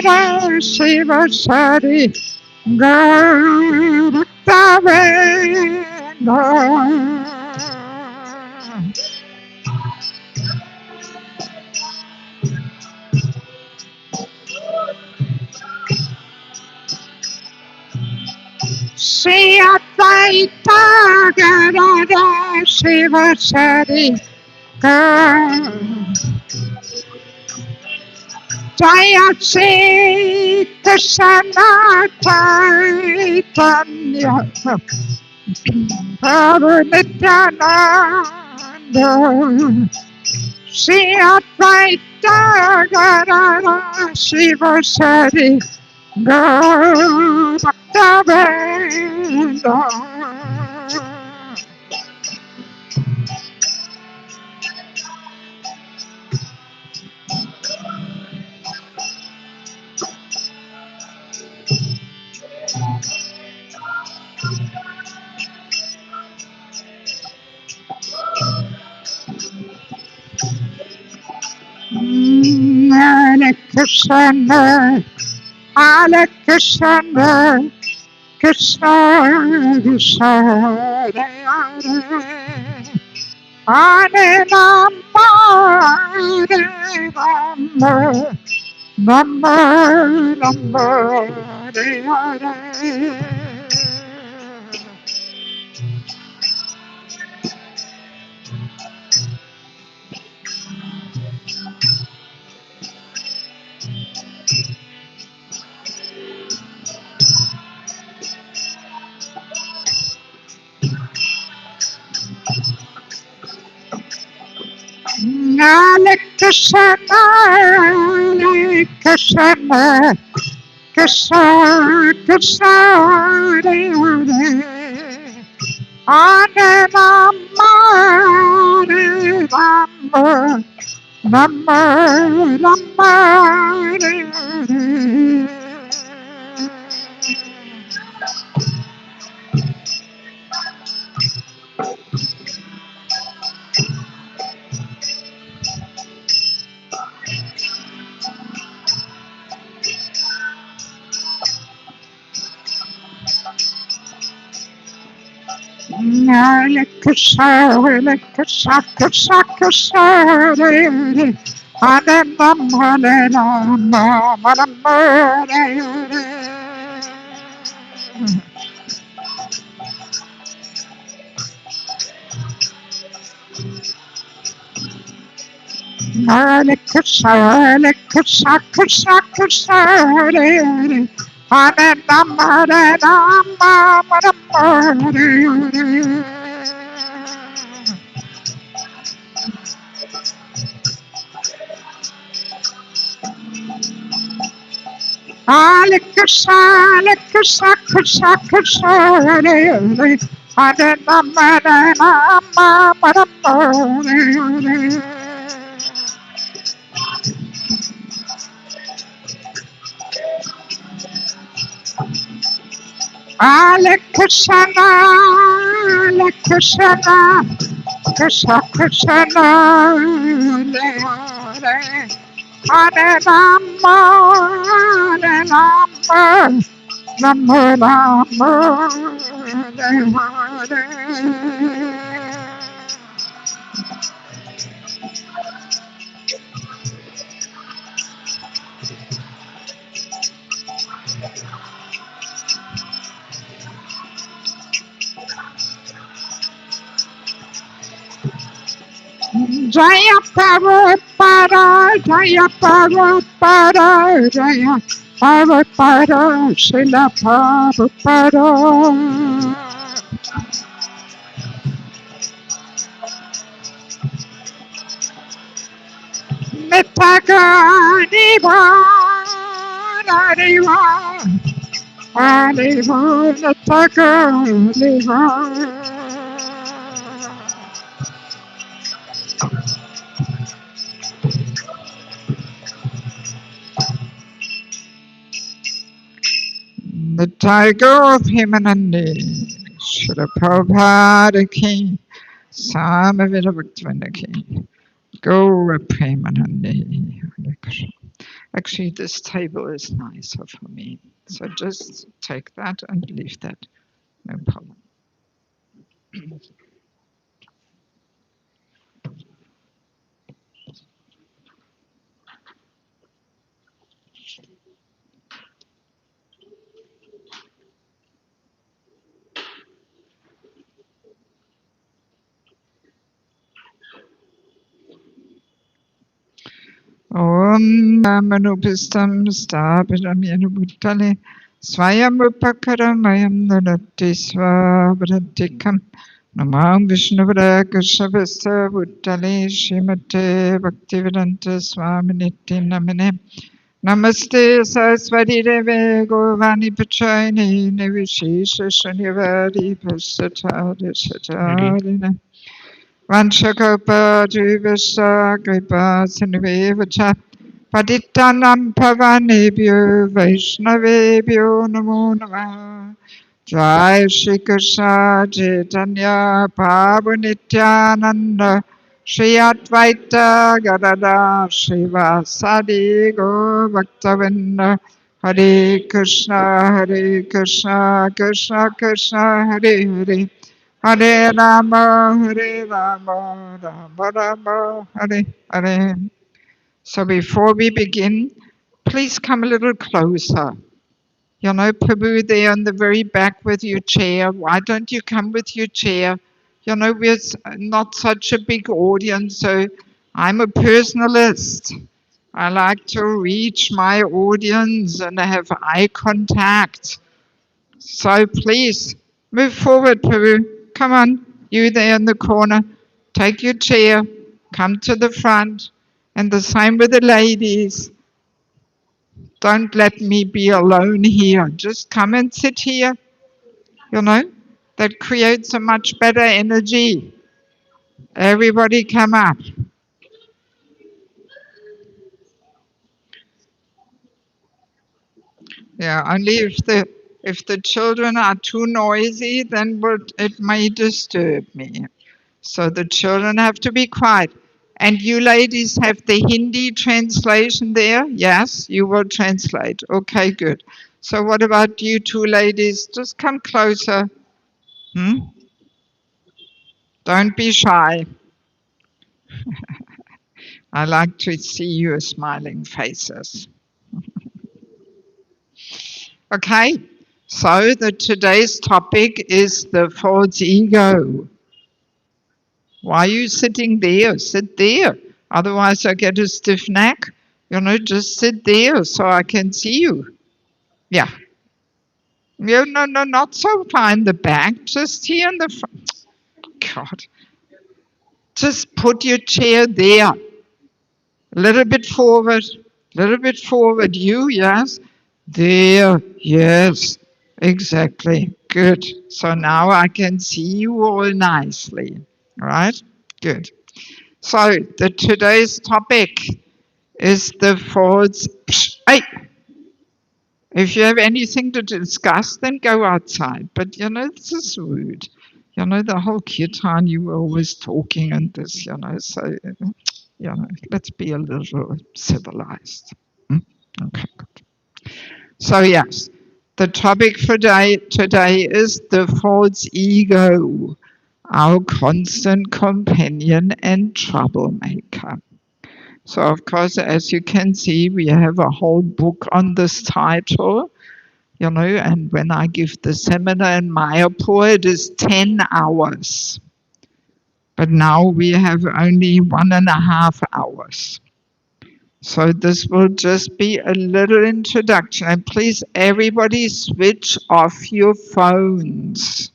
Shiva Sari Guruktavenga Shri Advaita Gadada Shiva Sari Jaya Shri Krishna Chaitanya Prabhu Nityananda Shri Advaita Gadada Shiva Sari Bhaktavinda Hare Krishna, Hare Krishna, Krishna Krishna, Hare Hare Rama, Hare Rama, Rama Rama, Hare Hare. Hare Krishna, Hare Krishna, Krishna Krishna, Hare Hare, Hare Rama, Hare Rama, Rama Rama, Hare Hare. Hare Krishna, Hare Krishna, Krishna Krishna, Hare Hare, Hare Rama, Hare Rama, Rama Hare Hare. Hare Krishna, Hare Krishna, Krishna Krishna, Hare Hare, Hare Rama, Hare Rama, Rama Hare Hare. Hare Krishna, Hare Krishna, Krishna Krishna, Hare Hare, Hare Rama, Hare Rama, Rama Hare Hare. Hare Krishna, Hare Krishna, Krishna Krishna, Hare Hare, Hare Rama, Hare Rama, Rama Rama, Hare Hare. Jaya Prabhupada, Jaya Prabhupada, Jaya Prabhupada, Srila Prabhupada. Nitaga Niva, Nariva, Nariva, Nitaga Niva. The tiger of Himanandi, Srila Prabhupada King, Samavita Bhaktivinoda King, Gaura Premanandi. Actually, this table is nicer for me. So just take that and leave that. No problem. Om Manupistam Stabiram Yanubutale Swayam Upakaramayam Nanati Swabhatikam Namam Vishnuvara Kashavasa Bhutale Shimate Bhaktivedanta Swaminiti Namane Namaste Saraswati Deve Govani Pachayani Nivishesha Shanivari Pasatari Satarina Vanshakapa Jivasa Kripa Sinivevacha Patitanam Pavanebhyo Vaishnavebhyo Namo Namah Jai Shri Krishna Chaitanya Prabhu Nityananda Shri Advaita Gadada Srivasadi Go Bhaktavinda Hare Krishna Krishna Krishna Hare Hare Hare Rama Rama Rama Hare Hare. So before we begin, please come a little closer. You know, Prabhu there on the very back with your chair. Why don't you come with your chair? You know, we're not such a big audience, so I'm a personalist. I like to reach my audience and have eye contact. So please, move forward, Prabhu. Come on, you there in the corner. Take your chair, come to the front, and the same with the ladies. Don't let me be alone here. Just come and sit here. You know, that creates a much better energy. Everybody come up. Yeah, only if the children are too noisy, then it may disturb me. So the children have to be quiet. And you ladies have the Hindi translation there? Yes, you will translate. Okay, good. So what about you two ladies? Just come closer. Hmm? Don't be shy. I like to see your smiling faces. Okay, so today's topic is the false ego. Why are you sitting there? Sit there. Otherwise I get a stiff neck. You know, just sit there so I can see you. Yeah. No, not so far in the back. Just here in the front. God. Just put your chair there. A little bit forward. A little bit forward. You, yes. There. Yes. Exactly. Good. So now I can see you all nicely. Right? Good. So today's topic is the false. Hey, if you have anything to discuss, then go outside. But you know, this is rude. You know, the whole kirtan, you were always talking and this, you know, so, you know, let's be a little civilized. Okay, good. So, yes, the topic for today is the false ego, our constant companion and troublemaker. So, of course, as you can see, we have a whole book on this title, you know, and when I give the seminar in Mayapur, it is 10 hours. But now we have only 1.5 hours. So this will just be a little introduction. And please, everybody switch off your phones.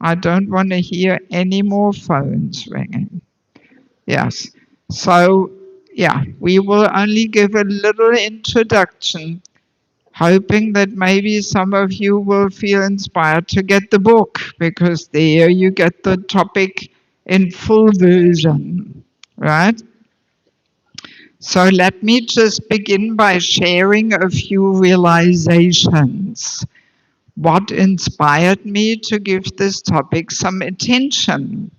I don't want to hear any more phones ringing. Yes. So, yeah, we will only give a little introduction, hoping that maybe some of you will feel inspired to get the book, because there you get the topic in full version, right? So let me just begin by sharing a few realizations. What inspired me to give this topic some attention?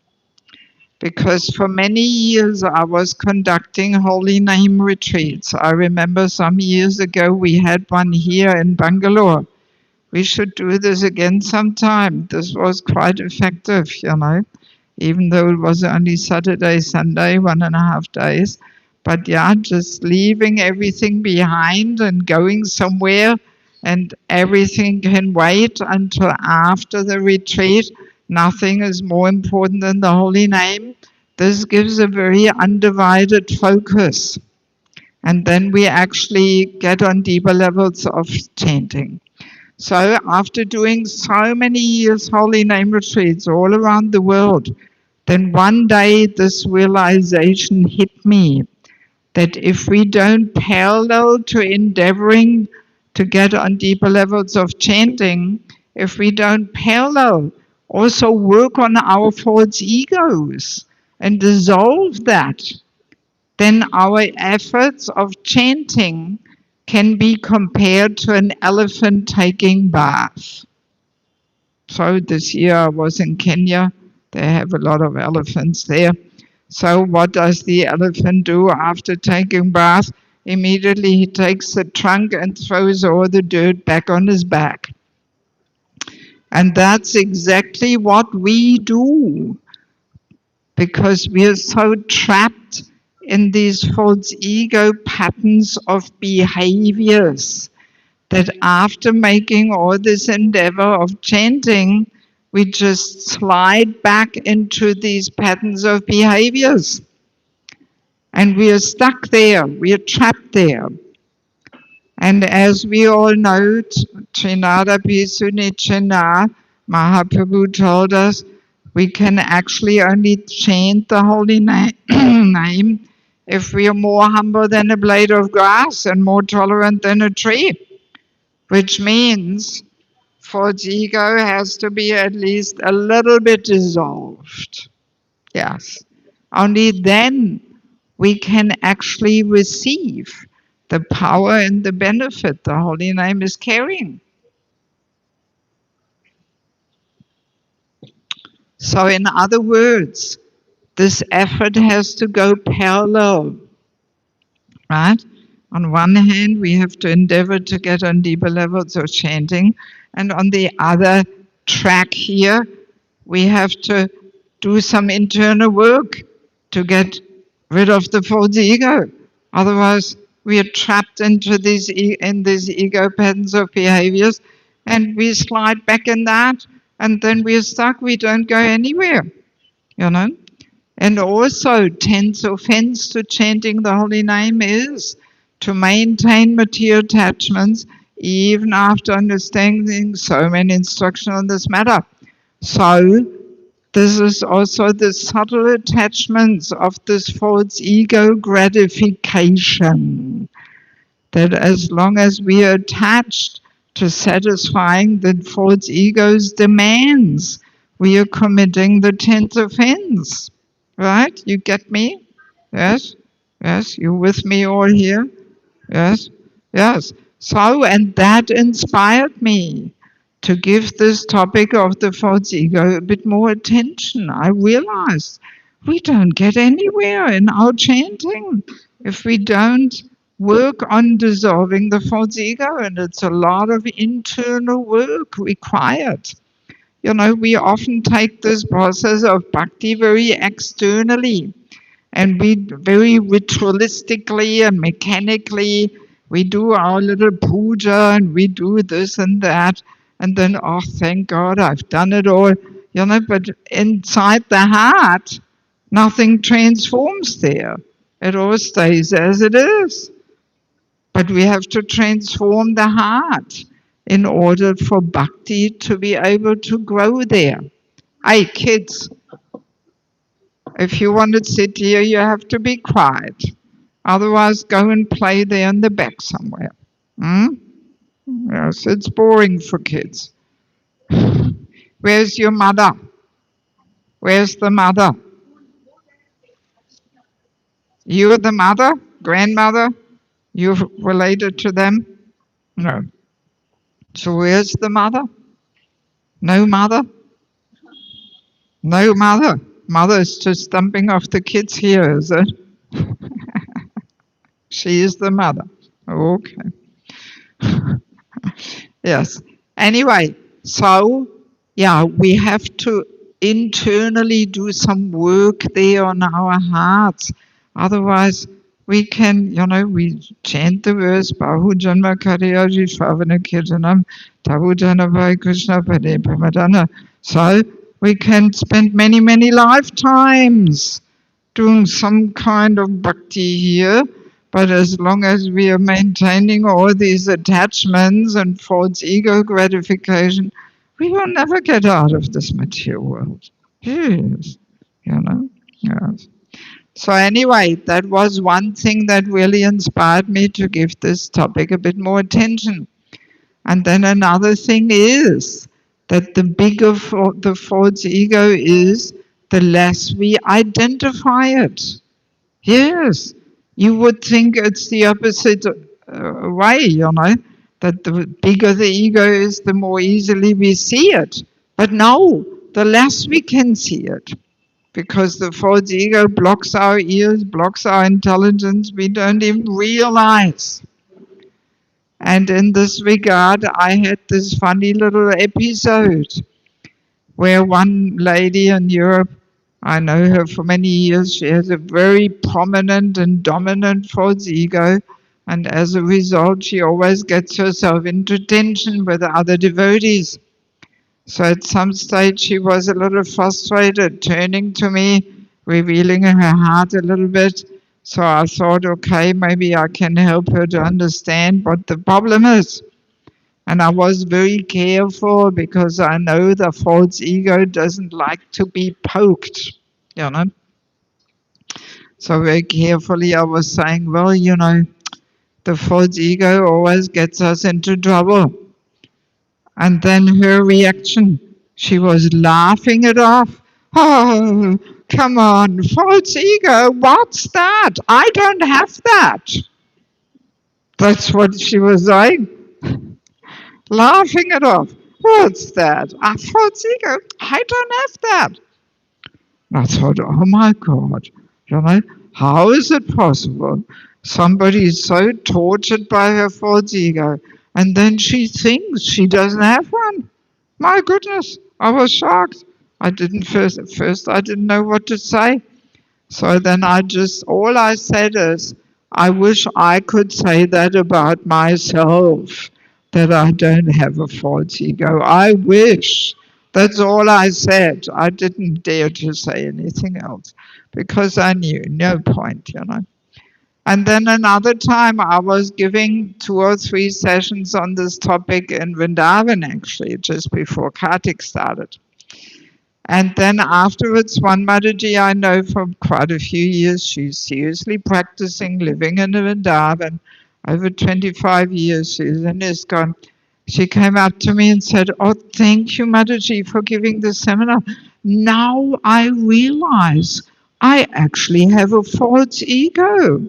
because for many years I was conducting holy name retreats. I remember some years ago we had one here in Bangalore. We should do this again sometime. This was quite effective, even though it was only Saturday, Sunday, 1.5 days. But yeah, just leaving everything behind and going somewhere, and everything can wait until after the retreat. Nothing is more important than the holy name. This gives a very undivided focus. And then we actually get on deeper levels of chanting. So after doing so many years holy name retreats all around the world, then one day this realization hit me that if we don't parallel to endeavoring to get on deeper levels of chanting, if we don't parallel also work on our false egos and dissolve that, then our efforts of chanting can be compared to an elephant taking bath. So this year I was in Kenya. They have a lot of elephants there. So what does the elephant do after taking bath? Immediately he takes the trunk and throws all the dirt back on his back. And that's exactly what we do, because we are so trapped in these false ego patterns of behaviors that after making all this endeavor of chanting, we just slide back into these patterns of behaviors. And we are stuck there, we are trapped there. And as we all know, Trinada Pisunichana, Mahaprabhu told us, we can actually only chant the holy name if we are more humble than a blade of grass and more tolerant than a tree. Which means false ego has to be at least a little bit dissolved. Yes. Only then we can actually receive the power and the benefit the holy name is carrying. So in other words, this effort has to go parallel, right? On one hand, we have to endeavor to get on deeper levels of chanting, and on the other track here, we have to do some internal work to get rid of the false ego. Otherwise, we are trapped into these ego patterns of behaviors, and we slide back in that, and then we are stuck. We don't go anywhere, And also, tense offense to chanting the holy name is to maintain material attachments even after understanding so many instructions on this matter. So, this is also the subtle attachments of this false ego gratification. That as long as we are attached to satisfying the false ego's demands, we are committing the 10th offense. Right? You get me? Yes? Yes? You with me all here? Yes? Yes. So, and that inspired me to give this topic of the false ego a bit more attention. I realized we don't get anywhere in our chanting if we don't work on dissolving the false ego, and it's a lot of internal work required. We often take this process of bhakti very externally, and we very ritualistically and mechanically, we do our little puja and we do this and that, and then, oh, thank God, I've done it all, but inside the heart, nothing transforms there. It all stays as it is. But we have to transform the heart in order for bhakti to be able to grow there. Hey, kids, if you want to sit here, you have to be quiet. Otherwise, go and play there in the back somewhere. Yes, it's boring for kids. Where's your mother? Where's the mother? You're the mother? Grandmother? You're related to them? No. So where's the mother? No mother? No mother? mother's just dumping off the kids here, is it? She is the mother. Okay. Yes. Anyway, so yeah, we have to internally do some work there on our hearts. Otherwise, we can, we chant the verse, Bahu Janma Karyaji Shravana Kirtanam, Tabu Janavai Krishna Pade Pramadana. So we can spend many, many lifetimes doing some kind of bhakti here, but as long as we are maintaining all these attachments and false ego gratification, we will never get out of this material world. Yes, yes. So anyway, that was one thing that really inspired me to give this topic a bit more attention. And then another thing is that the bigger the false ego is, the less we identify it. Yes, you would think it's the opposite way, that the bigger the ego is, the more easily we see it. But no, the less we can see it. Because the false ego blocks our ears, blocks our intelligence, we don't even realize. And in this regard, I had this funny little episode where one lady in Europe, I know her for many years, she has a very prominent and dominant false ego, and as a result, she always gets herself into tension with the other devotees. So at some stage, she was a little frustrated, turning to me, revealing her heart a little bit. So I thought, okay, maybe I can help her to understand what the problem is. And I was very careful because I know the false ego doesn't like to be poked, So very carefully I was saying, well, the false ego always gets us into trouble. And then her reaction, she was laughing it off. Oh, come on, false ego, what's that? I don't have that. That's what she was saying. Laughing it off. What's that? False ego, I don't have that. I thought, oh my God, how is it possible? Somebody is so tortured by her false ego, and then she thinks she doesn't have one. My goodness, I was shocked. At first I didn't know what to say. So then all I said is, I wish I could say that about myself, that I don't have a false ego. I wish. That's all I said. I didn't dare to say anything else because I knew, no point, And then another time I was giving 2 or 3 sessions on this topic in Vrindavan, actually, just before Kartik started. And then afterwards, one Mataji I know for quite a few years, she's seriously practicing, living in Vrindavan, over 25 years, she's in ISKCON. She came up to me and said, oh, thank you, Mataji, for giving this seminar. Now I realize I actually have a false ego.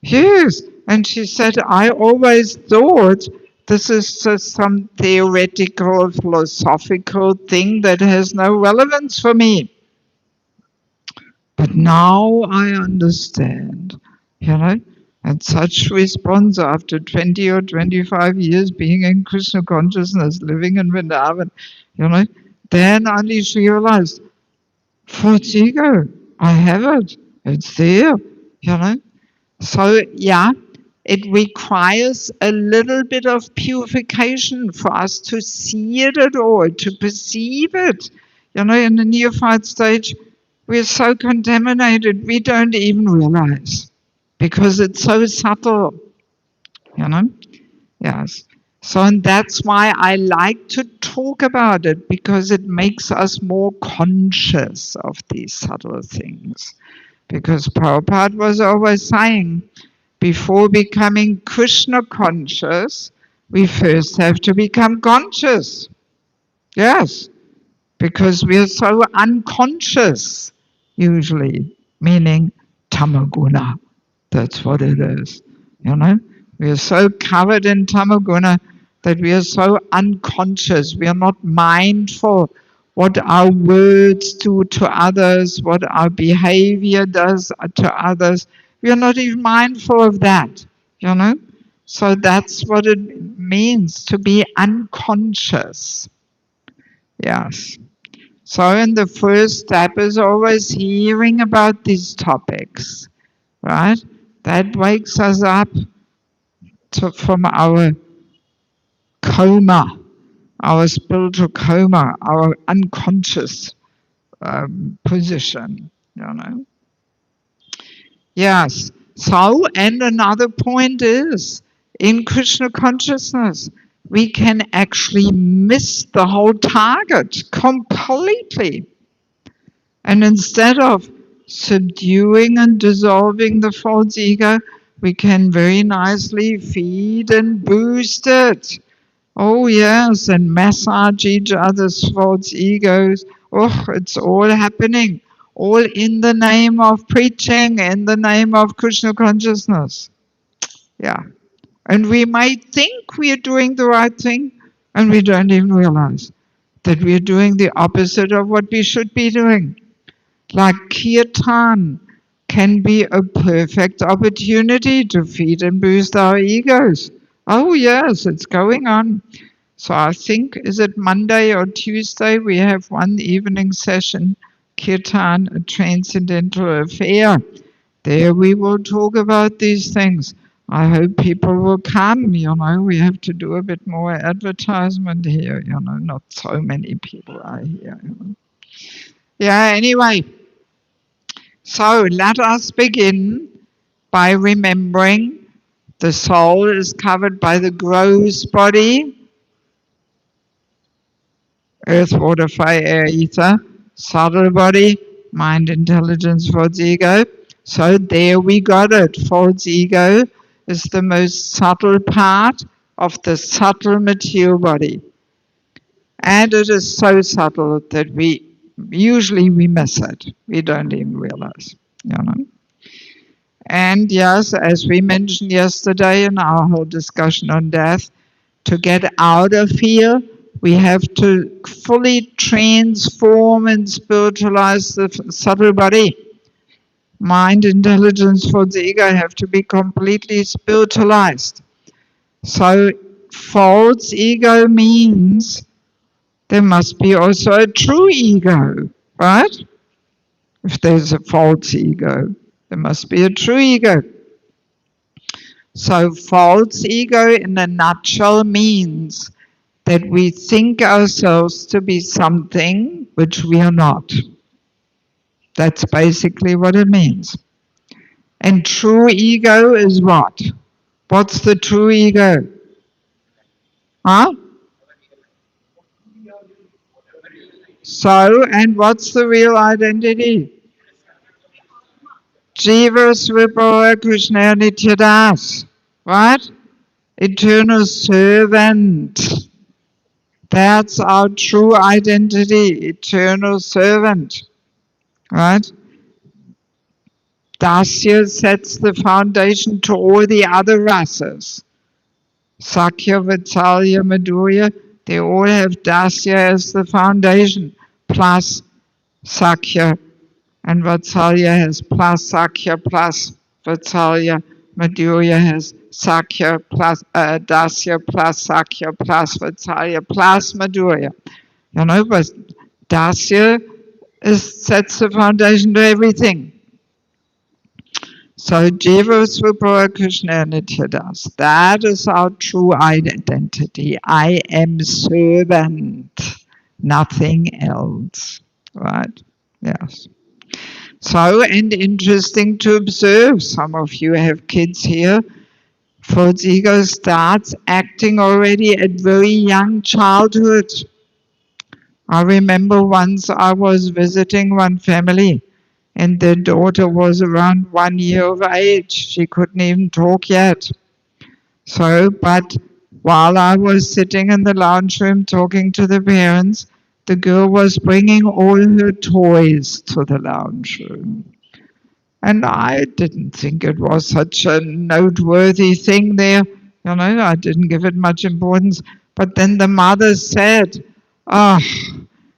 Yes, and she said, I always thought this is just some theoretical, philosophical thing that has no relevance for me. But now I understand, and such response after 20 or 25 years being in Krishna consciousness, living in Vrindavan, then only she realized, false ego, I have it, it's there, So, yeah, it requires a little bit of purification for us to see it at all, to perceive it. In the neophyte stage, we're so contaminated, we don't even realize because it's so subtle, Yes. So, and that's why I like to talk about it, because it makes us more conscious of these subtle things. Because Prabhupada was always saying, before becoming Krishna conscious, we first have to become conscious. Yes, because we are so unconscious, usually, meaning tamaguna. That's what it is. We are so covered in tamaguna that we are so unconscious. We are not mindful what our words do to others, what our behavior does to others. We are not even mindful of that, you know? So that's what it means to be unconscious. Yes. So, and the first step is always hearing about these topics, right? That wakes us up from our coma, our spiritual coma, our unconscious position, you know. Yes. So, and another point is, in Krishna consciousness, we can actually miss the whole target completely. And instead of subduing and dissolving the false ego, we can very nicely feed and boost it. Oh yes, and massage each other's false egos. Oh, it's all happening. All in the name of preaching, in the name of Krishna consciousness. Yeah. And we might think we are doing the right thing, and we don't even realize that we are doing the opposite of what we should be doing. Like kirtan can be a perfect opportunity to feed and boost our egos. Oh yes, it's going on. So I think, is it Monday or Tuesday, we have one evening session, Kirtan, a transcendental affair. There we will talk about these things. I hope people will come, you know, we have to do a bit more advertisement here, you know, not so many people are here. You know. Yeah, anyway, so let us begin by remembering the soul is covered by the gross body, earth, water, fire, air, ether, subtle body, mind, intelligence, false ego. So there we got it. False ego is the most subtle part of the subtle material body. And it is so subtle that we usually miss it. We don't even realize, you know. And yes, as we mentioned yesterday in our whole discussion on death, to get out of here, we have to fully transform and spiritualize the subtle body. Mind, intelligence, false ego have to be completely spiritualized. So false ego means there must be also a true ego, right? If there's a false ego, there must be a true ego. So false ego in a nutshell means that we think ourselves to be something which we are not. That's basically what it means. And true ego is what? What's the true ego? Huh? So, and what's the real identity? Jiva Svipara Krishna Nityadas. Right? Eternal servant. That's our true identity, eternal servant. Right? Dasya sets the foundation to all the other rasas. Sakya, Vatsalya, Madhurya, they all have Dasya as the foundation, plus Sakya, and Vatsalya has plus Sakya, plus Vatsalya. Madhurya has Sakya, plus Dasya, plus Sakya, plus Vatsalya, plus Madhurya. You know, but Dasya sets the foundation to everything. So Jiva Svipara Krishna Nityadas. That is our true identity. I am servant, nothing else. Right? Yes. So, and interesting to observe, some of you have kids here. False ego starts acting already at very young childhood. I remember once I was visiting one family, and their daughter was around 1 year of age. She couldn't even talk yet. So, but while I was sitting in the lounge room talking to the parents, the girl was bringing all her toys to the lounge room. And I didn't think it was such a noteworthy thing there. You know, I didn't give it much importance. But then the mother said, "Oh,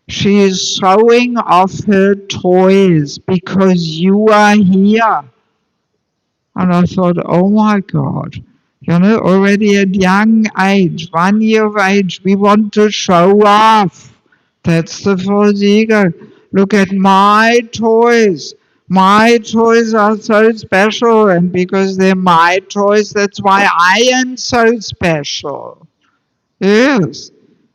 She is showing off her toys because you are here. And I thought, oh my God, already at young age, 1 year of age, we want to show off. That's the false ego. Look at my toys. My toys are so special, and because they're my toys, that's why I am so special. Yes.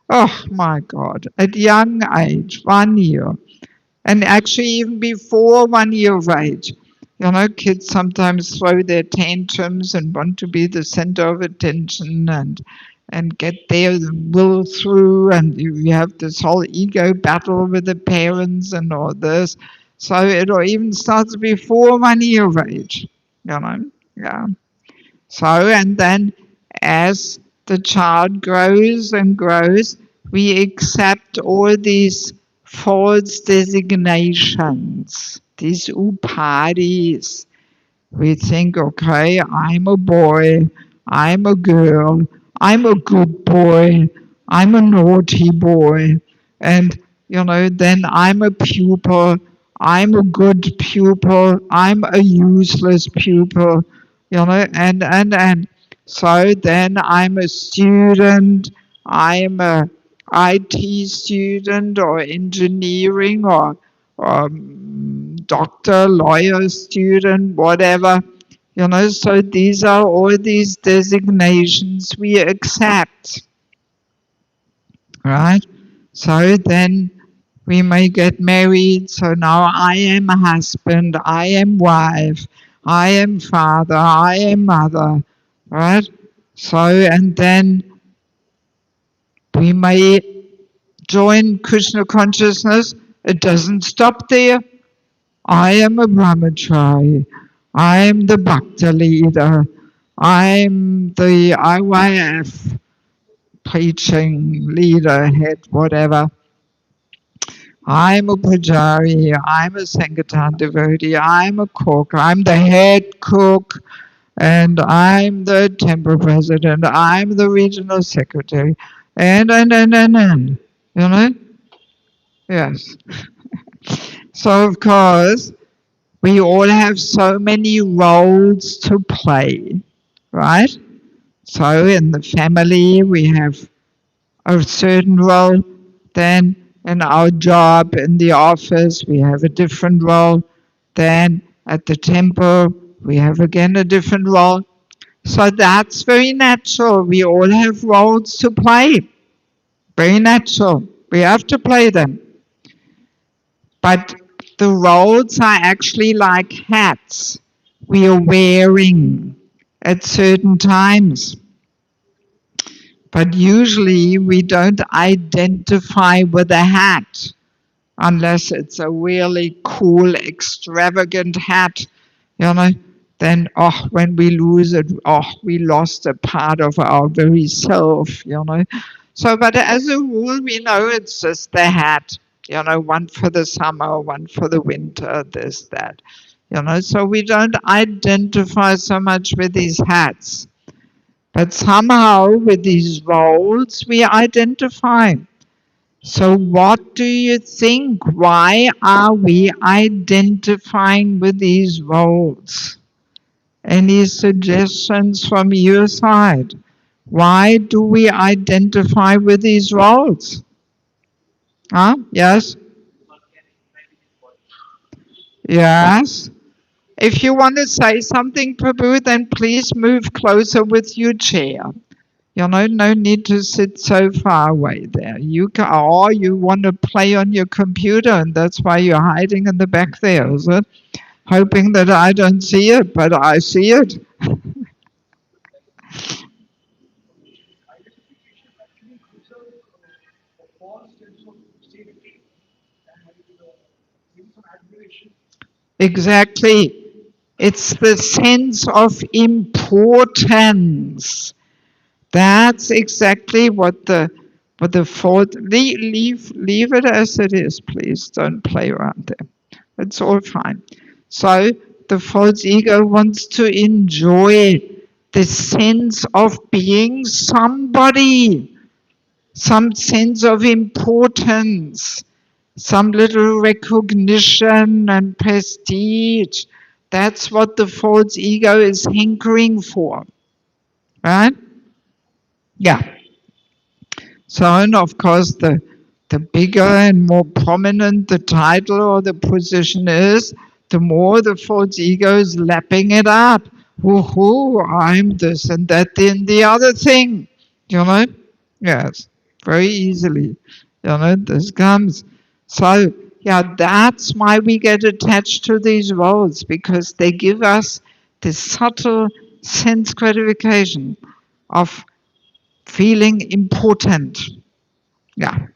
Oh my God. At young age, 1 year. And actually, even before 1 year of age, kids sometimes throw their tantrums and want to be the center of attention and get their will through. And you have this whole ego battle with the parents and all this. So it even starts before 1 year of age, yeah. So, and then as the child grows and grows, we accept all these false designations, these upadis. We think, okay, I'm a boy, I'm a girl, I'm a good boy, I'm a naughty boy, and then I'm a pupil, I'm a good pupil, I'm a useless pupil, and so then I'm a student, I'm a IT student or engineering or doctor, lawyer, student, whatever. So these are all these designations we accept, right? So then we may get married. So now I am a husband, I am wife, I am father, I am mother, right? So, and then we may join Krishna consciousness. It doesn't stop there. I am a brahmachari. I am the bhakta leader. I'm the IYF preaching leader, head, whatever. I'm a pujari. I'm a Sankirtan devotee. I'm a cook. I'm the head cook. And I'm the temple president. I'm the regional secretary. And. Yes. So, of course, we all have so many roles to play, right? So in the family, we have a certain role. Then in our job, in the office, we have a different role. Then at the temple, we have again a different role. So that's very natural. We all have roles to play. Very natural. We have to play them. But the roles are actually like hats we are wearing at certain times. But usually we don't identify with a hat unless it's a really cool, extravagant hat, then, when we lose it, we lost a part of our very self, So, but as a rule, we know it's just the hat, one for the summer, one for the winter, this, that, so we don't identify so much with these hats. But somehow with these roles, we identify. So what do you think? Why are we identifying with these roles? Any suggestions from your side? Why do we identify with these roles? Huh? Yes? Yes? If you want to say something, Prabhu, then please move closer with your chair. No need to sit so far away there. You want to play on your computer, and that's why you're hiding in the back there, is it? Hoping that I don't see it, but I see it. Exactly. It's the sense of importance. That's exactly what the fourth. Leave it as it is, please. Don't play around there. It's all fine. So the false ego wants to enjoy the sense of being somebody, some sense of importance. some little recognition and prestige. That's what the false ego is hankering for, right? Yeah. So, and of course, the bigger and more prominent the title or the position is, the more the false ego is lapping it up. Woohoo, I'm this and that and the other thing. You know? Yes, very easily. You know, this comes. So, yeah, that's why we get attached to these roles, because they give us this subtle sense gratification of feeling important. Yeah.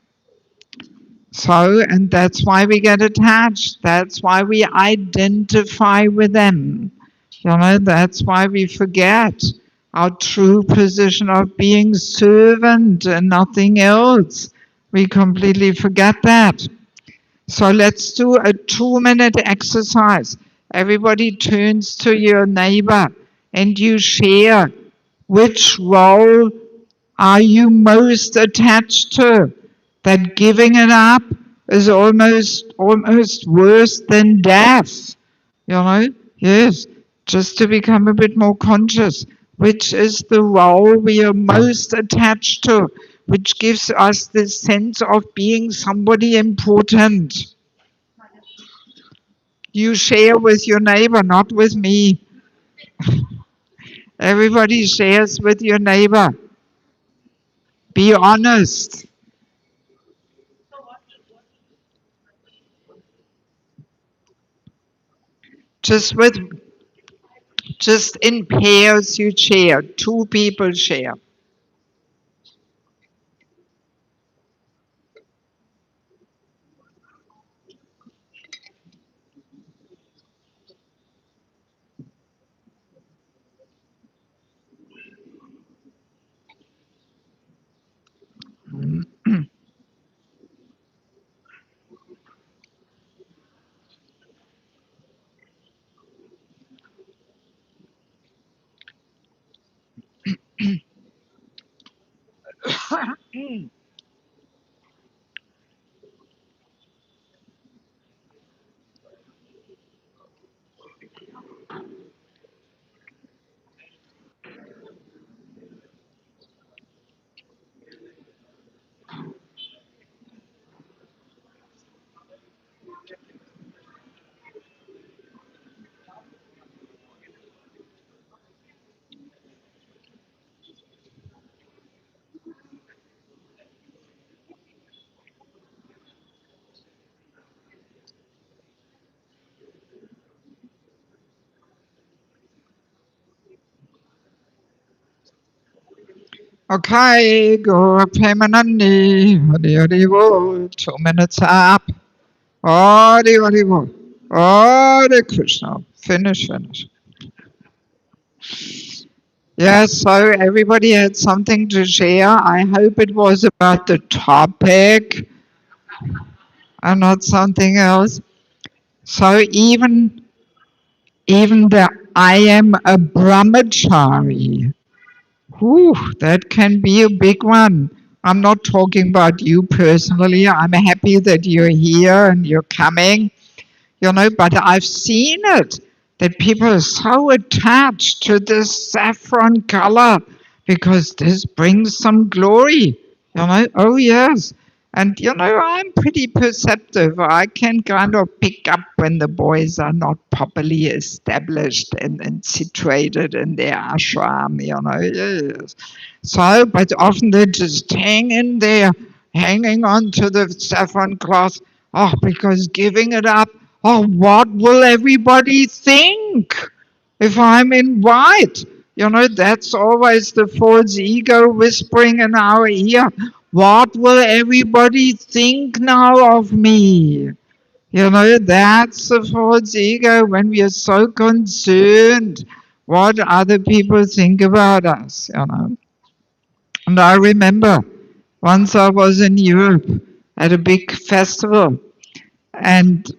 So, and that's why we get attached. That's why we identify with them. You know, that's why we forget our true position of being servant and nothing else. We completely forget that. So let's do a 2-minute exercise. Everybody turns to your neighbor and you share which role are you most attached to, that giving it up is almost worse than death. You know? Yes. Just to become a bit more conscious. Which is the role we are most attached to, which gives us this sense of being somebody important. You share with your neighbor, not with me. Everybody shares with your neighbor. Be honest. Just in pairs you share. 2 people share. Okay, go Premanandi. Hari Hari Bol. 2 minutes up. Hari Hari Bol. Hare Krishna. Finish. Yes, so everybody had something to share. I hope it was about the topic and not something else. So even the I am a brahmachari. Whew, that can be a big one. I'm not talking about you personally. I'm happy that you're here and you're coming, you know, but I've seen it, that people are so attached to this saffron color because this brings some glory, you know. Oh, yes. And, you know, I'm pretty perceptive. I can kind of pick up when the boys are not properly established and situated in their ashram, you know. Yes. So, but often they're just hanging there, hanging on to the saffron cloth. Oh, because giving it up, oh, what will everybody think if I'm in white? You know, that's always the false ego whispering in our ear. What will everybody think now of me? You know, that's the false ego when we are so concerned what other people think about us, you know. And I remember once I was in Europe at a big festival and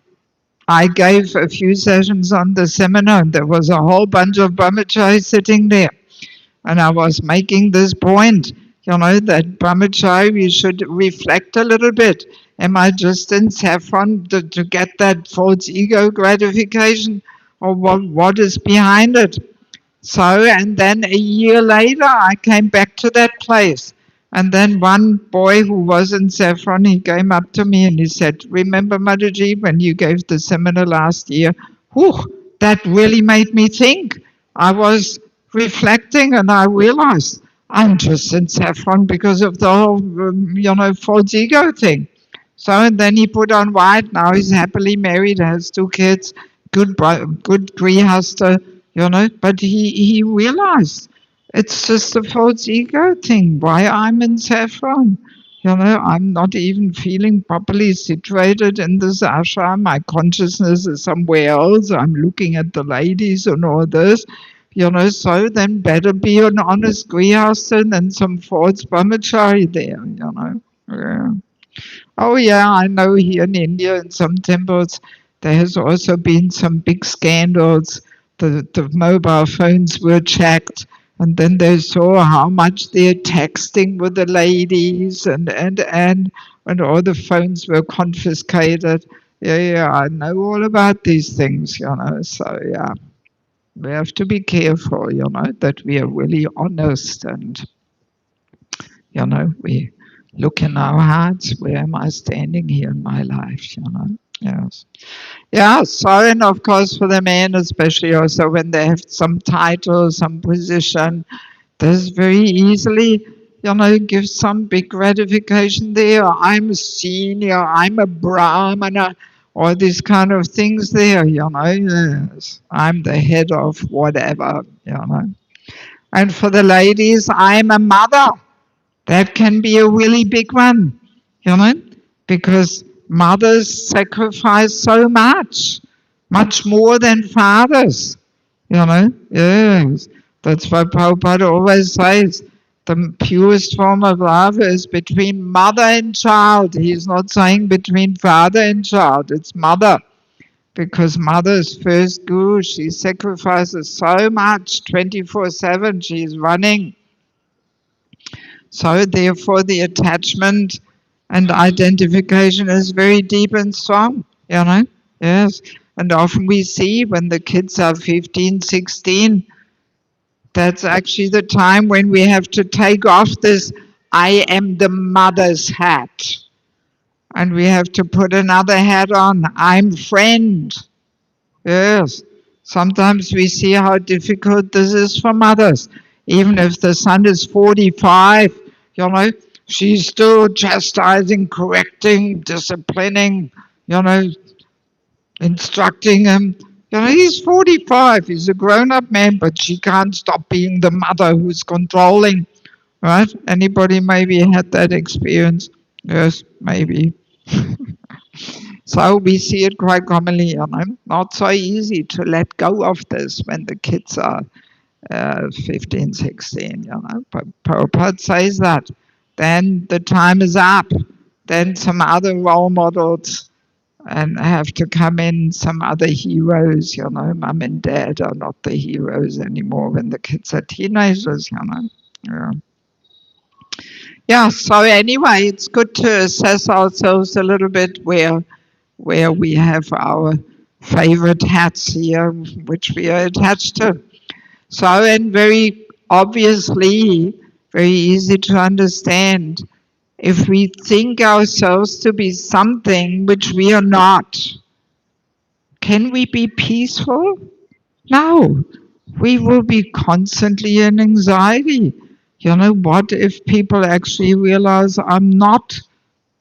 I gave a few sessions on the seminar. There was a whole bunch of brahmacharis sitting there. And I was making this point, you know, that brahmachari, we should reflect a little bit. Am I just in saffron to get that false ego gratification? Or what is behind it? So, and then a year later, I came back to that place. And then one boy who was in saffron, he came up to me and he said, remember, Mataji, when you gave the seminar last year? Whew, that really made me think. I was reflecting and I realized I'm just in saffron because of the whole, false ego thing. So, and then he put on white. Now he's happily married, has 2 kids, good greenhouse, but he realized it's just a false ego thing. Why I'm in saffron? I'm not even feeling properly situated in this ashram. My consciousness is somewhere else. I'm looking at the ladies and all this. So then better be an honest grihastha than some false brahmachari there. Yeah. Oh yeah, I know here in India in some temples there has also been some big scandals. The mobile phones were checked and then they saw how much they're texting with the ladies and all the phones were confiscated. Yeah, I know all about these things. So yeah, we have to be careful, that we are really honest and we look in our hearts, where am I standing here in my life? Yes. Yeah, so and of course for the men, especially also when they have some title, some position, there's very easily, give some big gratification there. I'm a senior, I'm a brahmana, all these kind of things there, yes. I'm the head of whatever. And for the ladies, I'm a mother. That can be a really big one, because mothers sacrifice so much more than fathers. Yes. That's why Prabhupada always says the purest form of love is between mother and child. He's not saying between father and child, it's mother. Because mother's first guru, she sacrifices so much 24/7, she's running. So therefore the attachment and identification is very deep and strong. Yes. And often we see when the kids are 15, 16, that's actually the time when we have to take off this I am the mother's hat. And we have to put another hat on. I'm friend. Yes. Sometimes we see how difficult this is for mothers. Even if the son is 45, she's still chastising, correcting, disciplining, instructing him. He's 45, he's a grown-up man, but she can't stop being the mother who's controlling, right? Anybody maybe had that experience? Yes, maybe. So we see it quite commonly, not so easy to let go of this when the kids are 15, 16, but Prabhupada says that. Then the time is up. Then some other role models and have to come in, some other heroes, mum and dad are not the heroes anymore when the kids are teenagers. Yeah. Yeah, so anyway, it's good to assess ourselves a little bit where we have our favorite hats here, which we are attached to. So, and very obviously, very easy to understand, if we think ourselves to be something which we are not, can we be peaceful? No, we will be constantly in anxiety. What if people actually realize I'm not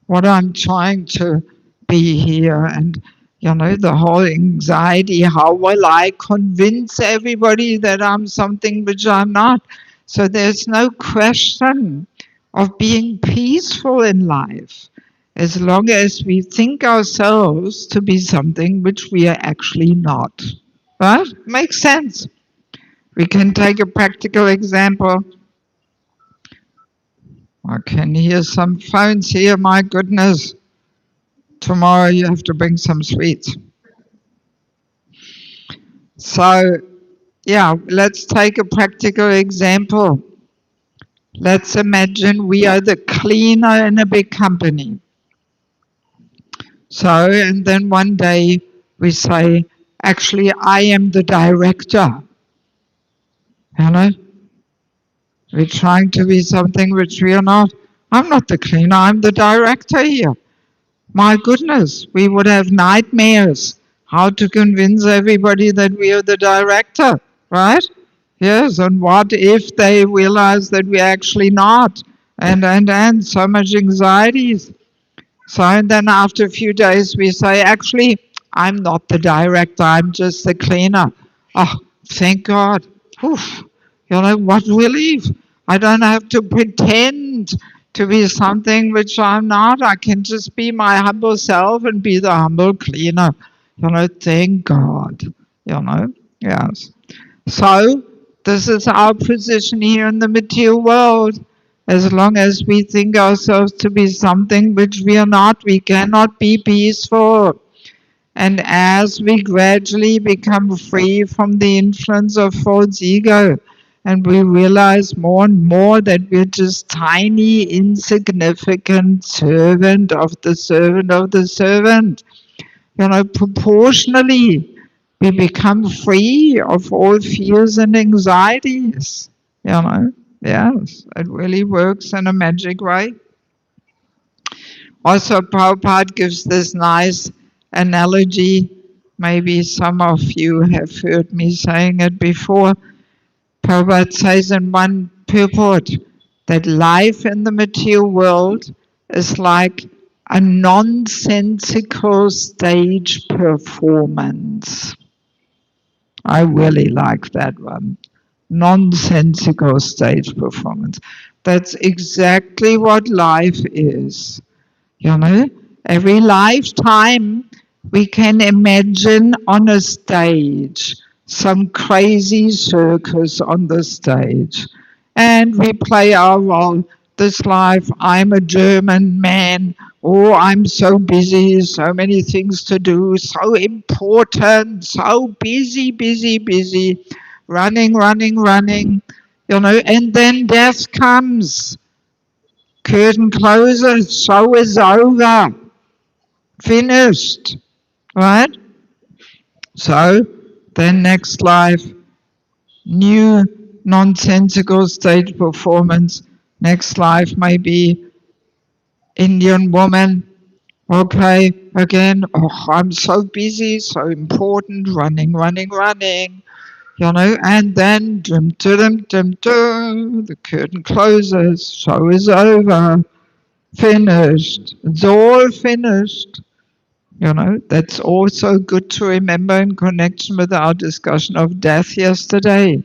what I'm trying to be here? And, the whole anxiety, how will I convince everybody that I'm something which I'm not? So there's no question of being peaceful in life as long as we think ourselves to be something which we are actually not. Right? Makes sense. We can take a practical example. I can hear some phones here, my goodness. Tomorrow you have to bring some sweets. So, yeah, let's take a practical example. Let's imagine we are the cleaner in a big company. So, and then one day we say, actually, I am the director. You know, we're trying to be something which we are not. I'm not the cleaner, I'm the director here. My goodness, we would have nightmares how to convince everybody that we are the director, right? Yes, and what if they realize that we're actually not? And so much anxieties. So and then after a few days we say, actually, I'm not the director, I'm just the cleaner. Oh, thank God. Oof. You know, what relief. I don't have to pretend to be something which I'm not. I can just be my humble self and be the humble cleaner. You know, thank God. You know, yes. So, this is our position here in the material world. As long as we think ourselves to be something which we are not, we cannot be peaceful. And as we gradually become free from the influence of false ego, and we realize more and more that we're just tiny, insignificant servant of the servant of the servant, you know, proportionally, we become free of all fears and anxieties. You know, yes, it really works in a magic way. Also, Prabhupada gives this nice analogy. Maybe some of you have heard me saying it before. Prabhupada says in one purport that life in the material world is like a nonsensical stage performance. I really like that one. Nonsensical stage performance. That's exactly what life is. You know, every lifetime we can imagine on a stage some crazy circus on the stage. And we play our role. This life, I'm a German man. Oh, I'm so busy, so many things to do, so important, so busy, busy, busy, running, running, running, you know, and then death comes. Curtain closes, show is over, finished, right? So, then next life, new nonsensical stage performance. Next life maybe Indian woman. Okay, again, oh, I'm so busy, so important, running, running, running, you know, and then dum dum dum dum, the curtain closes, show is over, finished. It's all finished. You know, that's also good to remember in connection with our discussion of death yesterday.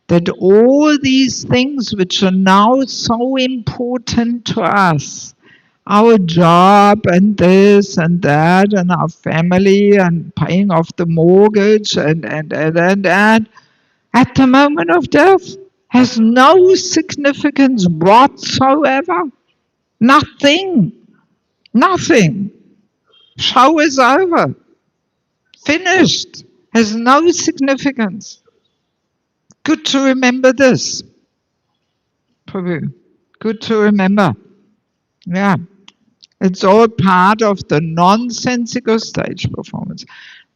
That all these things which are now so important to us, our job and this and that and our family and paying off the mortgage and at the moment of death has no significance whatsoever. Nothing. Nothing. Show is over. Finished. Has no significance. Good to remember this, Prabhu. Good to remember. Yeah. It's all part of the nonsensical stage performance.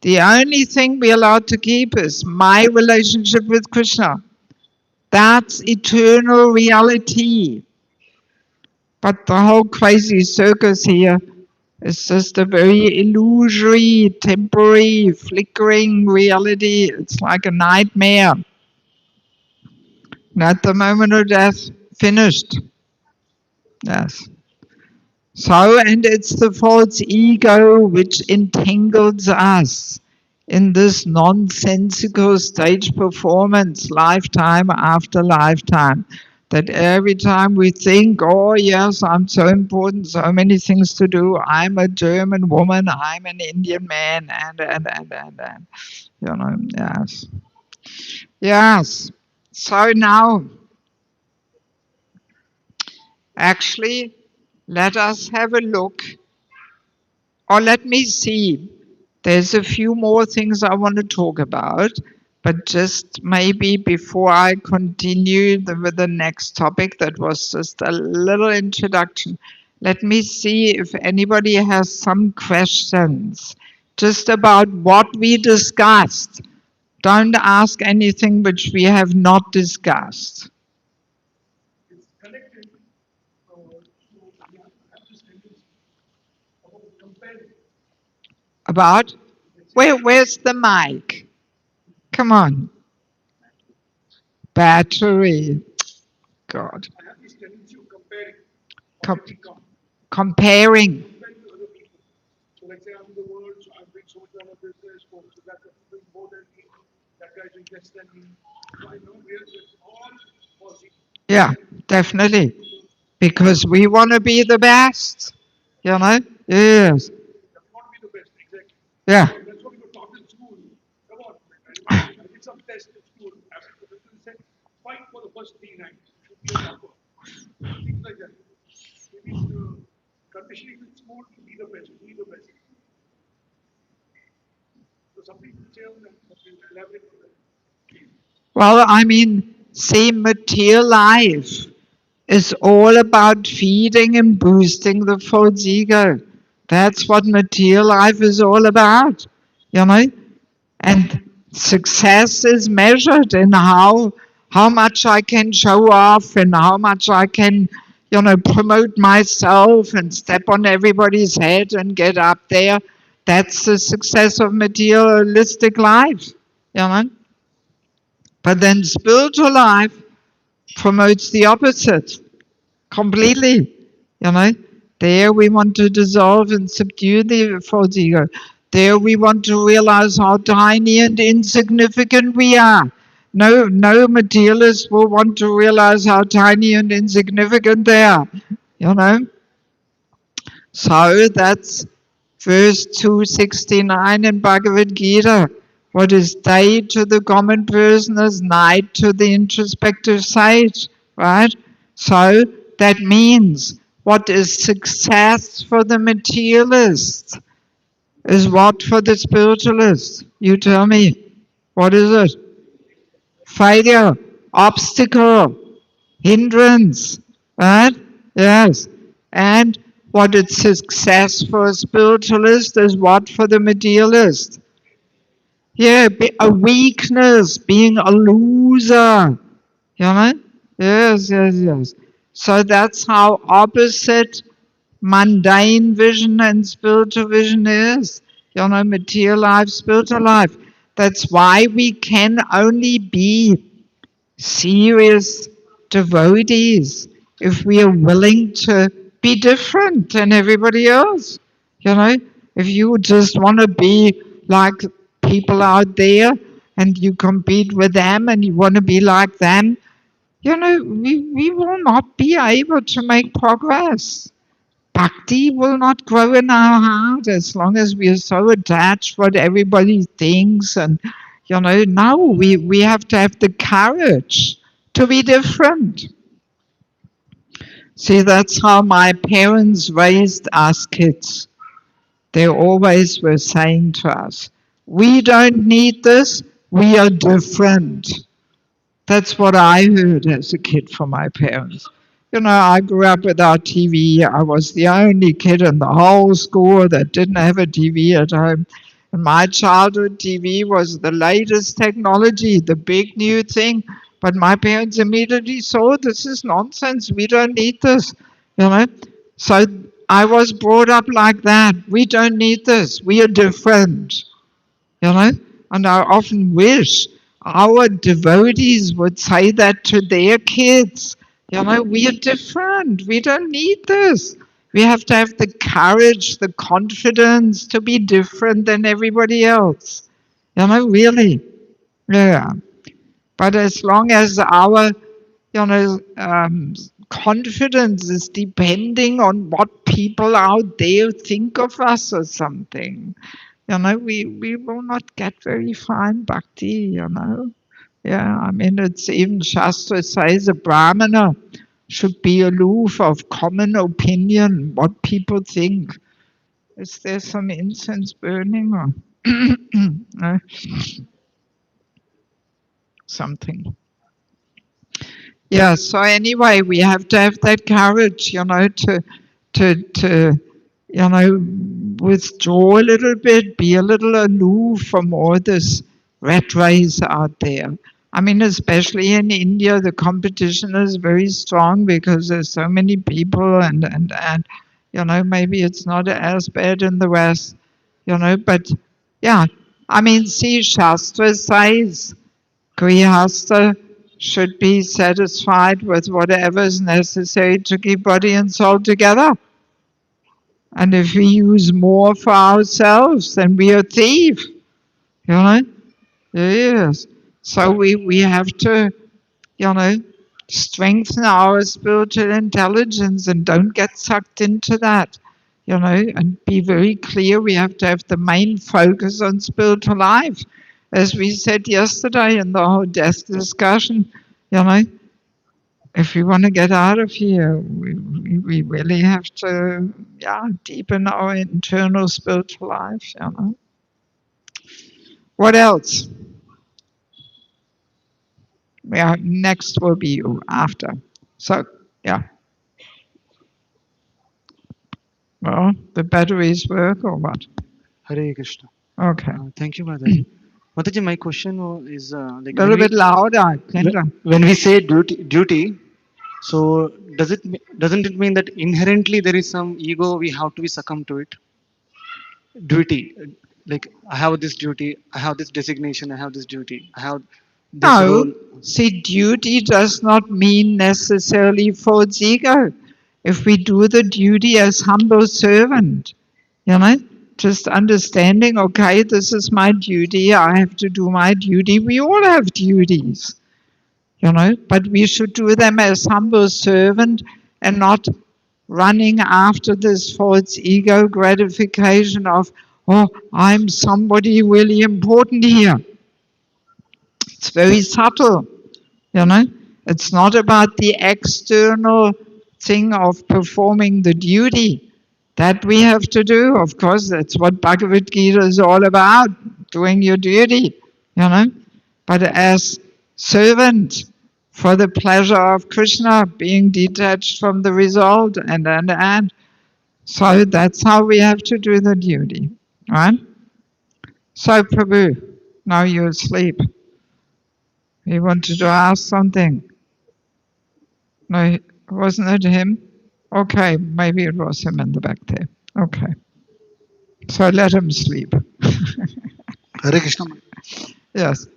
The only thing we're allowed to keep is my relationship with Krishna. That's eternal reality. But the whole crazy circus here is just a very illusory, temporary, flickering reality. It's like a nightmare. And at the moment of death, finished. Yes. So, and it's the false ego which entangles us in this nonsensical stage performance, lifetime after lifetime. That every time we think, oh yes, I'm so important, so many things to do, I'm a German woman, I'm an Indian man, and you know, yes. Yes. So now, actually, let us have a look, or let me see. There's a few more things I want to talk about, but just maybe before I continue with the next topic, that was just a little introduction. Let me see if anybody has some questions just about what we discussed. Don't ask anything which we have not discussed. About? Where's the mic? Come on. Battery. God. Com- comparing. Yeah, definitely. Because we want to be the best. You know? Yes. Yeah. Well, I mean, see, material life is all about feeding and boosting the false ego. That's what material life is all about, you know? And success is measured in how much I can show off and how much I can, promote myself and step on everybody's head and get up there. That's the success of materialistic life, you know? But then spiritual life promotes the opposite completely, you know. There we want to dissolve and subdue the false ego. There we want to realize how tiny and insignificant we are. No materialist will want to realize how tiny and insignificant they are, you know. So that's verse 269 in Bhagavad Gita. What is day to the common person is night to the introspective sage, right? So that means what is success for the materialist is what for the spiritualist? You tell me. What is it? Failure, obstacle, hindrance, right? Yes. And what is success for a spiritualist is what for the materialist? Yeah, a weakness, being a loser. You know? Yes. So that's how opposite mundane vision and spiritual vision is. You know, material life, spiritual life. That's why we can only be serious devotees if we are willing to be different than everybody else. You know, if you just want to be like people out there and you compete with them and you want to be like them, we will not be able to make progress. Bhakti will not grow in our heart as long as we are so attached what everybody thinks. And, no, we have to have the courage to be different. See, that's how my parents raised us kids. They always were saying to us, we don't need this, we are different. That's what I heard as a kid from my parents. I grew up without TV. I was the only kid in the whole school that didn't have a TV at home. And my childhood TV was the latest technology, the big new thing. But my parents immediately saw this is nonsense. We don't need this, you know. So I was brought up like that. We don't need this. We are different. And I often wish our devotees would say that to their kids. We are different. We don't need this. We have to have the courage, the confidence to be different than everybody else. Really. Yeah. But as long as our, confidence is depending on what people out there think of us or something, we will not get very fine bhakti, Yeah, I mean, it's even Shastra says a Brahmana should be aloof of common opinion, what people think. Is there some incense burning or no? Something? Yeah, so anyway, we have to have that courage, to withdraw a little bit, be a little aloof from all this rat race out there. I mean, especially in India, the competition is very strong because there's so many people, and maybe it's not as bad in the West, but yeah, I mean, see, Shastra says Grihastha should be satisfied with whatever is necessary to keep body and soul together. And if we use more for ourselves, then we are thief. You know? Yes. So we have to, strengthen our spiritual intelligence and don't get sucked into that. And be very clear. We have to have the main focus on spiritual life. As we said yesterday in the whole death discussion, if we want to get out of here, we really have to, deepen our internal spiritual life. What else? Yeah, next will be you after. So, yeah. Well, the batteries work or what? Hare Krishna. Okay. Thank you, Mataji. Mataji, my question is like A little bit louder. when we say duty, so doesn't it mean that inherently there is some ego we have to be succumb to it? Duty, like I have this duty, I have this designation, I have this duty, I have this role. No, see, duty does not mean necessarily false ego. If we do the duty as humble servant, just understanding, okay, this is my duty, I have to do my duty. We all have duties, but we should do them as humble servant and not running after this false ego gratification of, oh, I'm somebody really important here. It's very subtle, It's not about the external thing of performing the duty that we have to do. Of course, that's what Bhagavad Gita is all about, doing your duty, But as servant for the pleasure of Krishna, being detached from the result, and. So that's how we have to do the duty, right? So Prabhu, now you're asleep. He wanted to ask something. No, wasn't it him? Okay, maybe it was him in the back there. Okay. So let him sleep. Hare Krishna. Yes.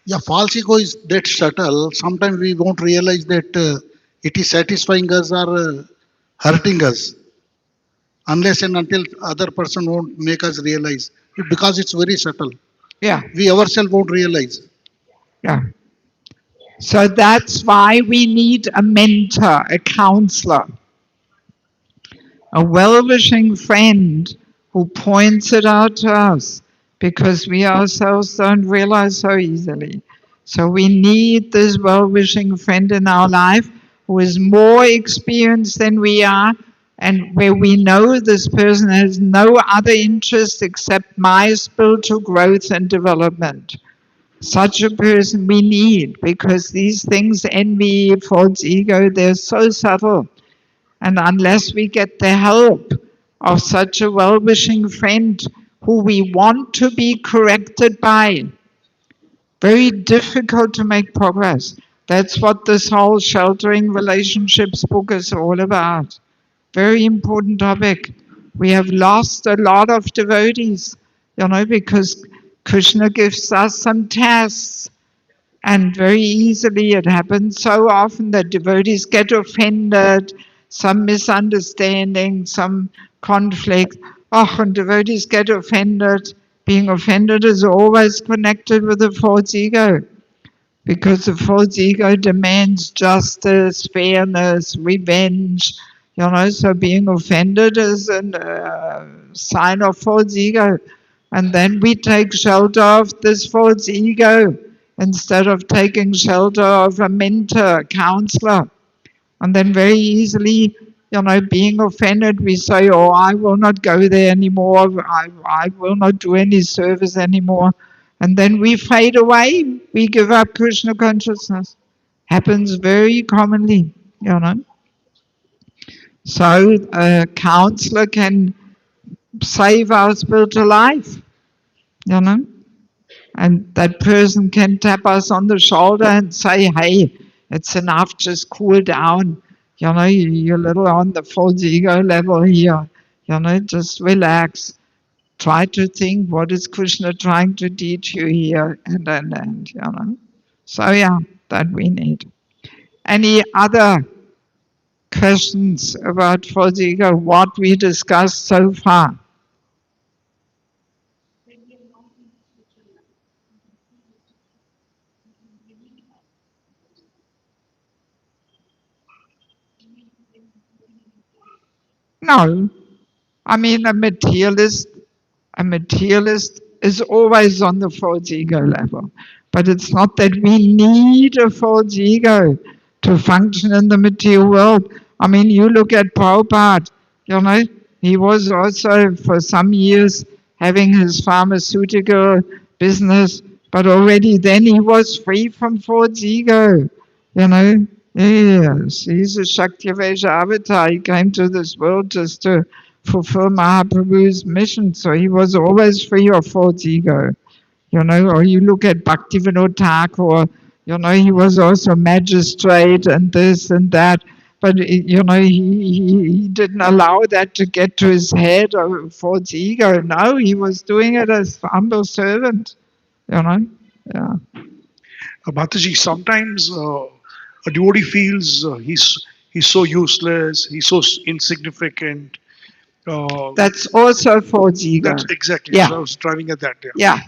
Yeah, false ego is that subtle. Sometimes we won't realize that it is satisfying us or hurting us, unless and until other person won't make us realize it, because it's very subtle. Yeah. We ourselves won't realize. Yeah. So that's why we need a mentor, a counselor, a well-wishing friend who points it out to us, because we ourselves don't realize so easily. So we need this well-wishing friend in our life who is more experienced than we are, and where we know this person has no other interest except my spiritual growth and development. Such a person we need, because these things, envy, false ego, they're so subtle. And unless we get the help of such a well-wishing friend who we want to be corrected by, very difficult to make progress. That's what this whole sheltering relationships book is all about. Very important topic. We have lost a lot of devotees, because Krishna gives us some tests. And very easily it happens so often that devotees get offended, some misunderstanding, some conflict. Oh, and devotees get offended. Being offended is always connected with the false ego, because the false ego demands justice, fairness, revenge. So being offended is a sign of false ego. And then we take shelter of this false ego instead of taking shelter of a mentor, a counselor. And then very easily, being offended, we say, oh, I will not go there anymore. I will not do any service anymore. And then we fade away. We give up Krishna consciousness. Happens very commonly, So a counselor can save our spiritual life, you know. And that person can tap us on the shoulder and say, hey, it's enough, just cool down. You know, you're a little on the false ego level here. You know, just relax. Try to think, what is Krishna trying to teach you here? And you know. So, yeah, that we need. Any other questions about false ego, what we discussed so far? No. I mean, a materialist is always on the false ego level. But it's not that we need a false ego to function in the material world. I mean, you look at Prabhupada, you know, he was also for some years having his pharmaceutical business, but already then he was free from false ego, you know. Yes, he's a Shaktivesh avatar. He came to this world just to fulfill Mahaprabhu's mission. So he was always free of false ego, you know. Or you look at Bhaktivinoda Thakur, you know, he was also magistrate and this and that. But, you know, he didn't allow that to get to his head or false ego. No, he was doing it as humble servant, you know. Yeah. Mataji, sometimes a devotee feels he's so useless, he's so insignificant. That's also false ego. That's exactly. Yeah. So I was driving at that. Yeah. Yeah,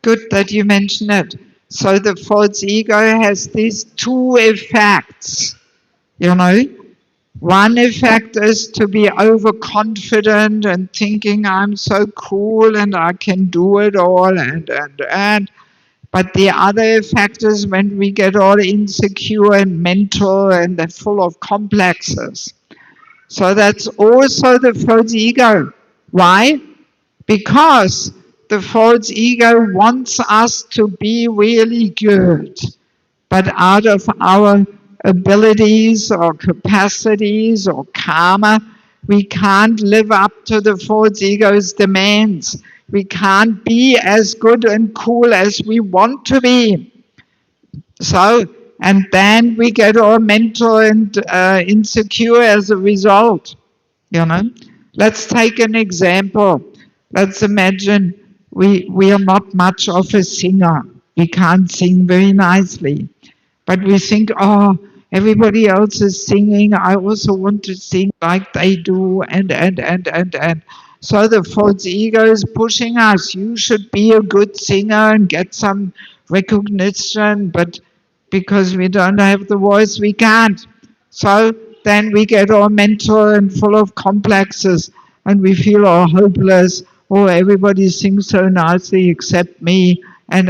good that you mention it. So the false ego has these two effects, you know. One effect is to be overconfident and thinking I'm so cool and I can do it all and. But the other effect is when we get all insecure and mental and they're full of complexes. So that's also the false ego. Why? Because the false ego wants us to be really good, but out of our abilities or capacities or karma, we can't live up to the false ego's demands. We can't be as good and cool as we want to be. So, and then we get all mental and insecure as a result. You know, let's take an example. Let's imagine we are not much of a singer. We can't sing very nicely. But we think, oh, everybody else is singing. I also want to sing like they do. And. So the false ego is pushing us. You should be a good singer and get some recognition. But because we don't have the voice, we can't. So then we get all mental and full of complexes and we feel all hopeless. Oh, everybody sings so nicely except me. And.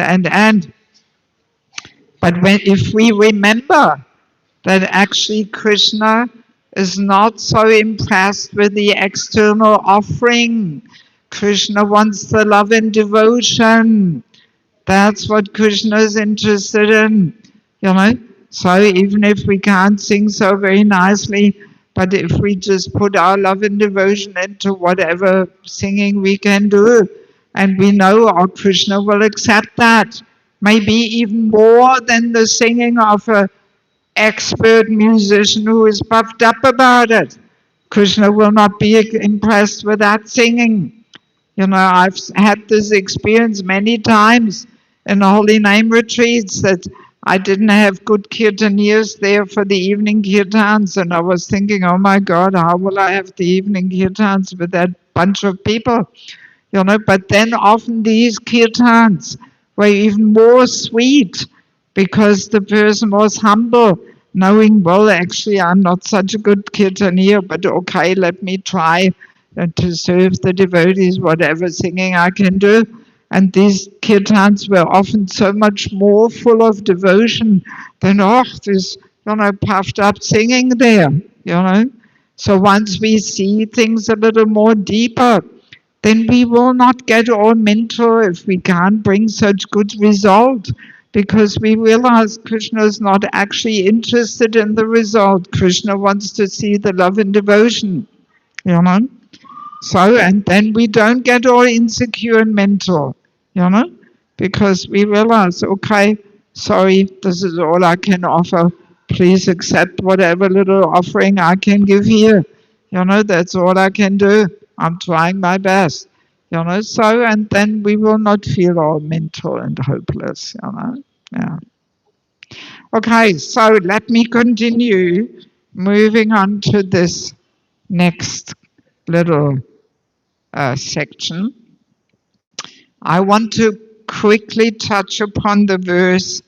But if we remember that actually Krishna is not so impressed with the external offering, Krishna wants the love and devotion. That's what Krishna is interested in, you know. So even if we can't sing so very nicely, but if we just put our love and devotion into whatever singing we can do, and we know our Krishna will accept that, maybe even more than the singing of an expert musician who is puffed up about it. Krishna will not be impressed with that singing. You know, I've had this experience many times in holy name retreats that I didn't have good kirtaniers there for the evening kirtans, and I was thinking, oh my God, how will I have the evening kirtans with that bunch of people? You know, but then often these kirtans were even more sweet because the person was humble, knowing, well, actually, I'm not such a good kirtanier, but okay, let me try to serve the devotees, whatever singing I can do. And these kirtans were often so much more full of devotion than, oh, this, you know, puffed up singing there, you know. So once we see things a little more deeper, then we will not get all mental if we can't bring such good result. because we realize Krishna is not actually interested in the result. Krishna wants to see the love and devotion, you know. So, and then we don't get all insecure and mental, you know, because we realize, okay, sorry, this is all I can offer. Please accept whatever little offering I can give here. You know, that's all I can do. I'm trying my best. You know, so, and then we will not feel all mental and hopeless, you know. Yeah. Okay, so let me continue moving on to this next little section. I want to quickly touch upon the verse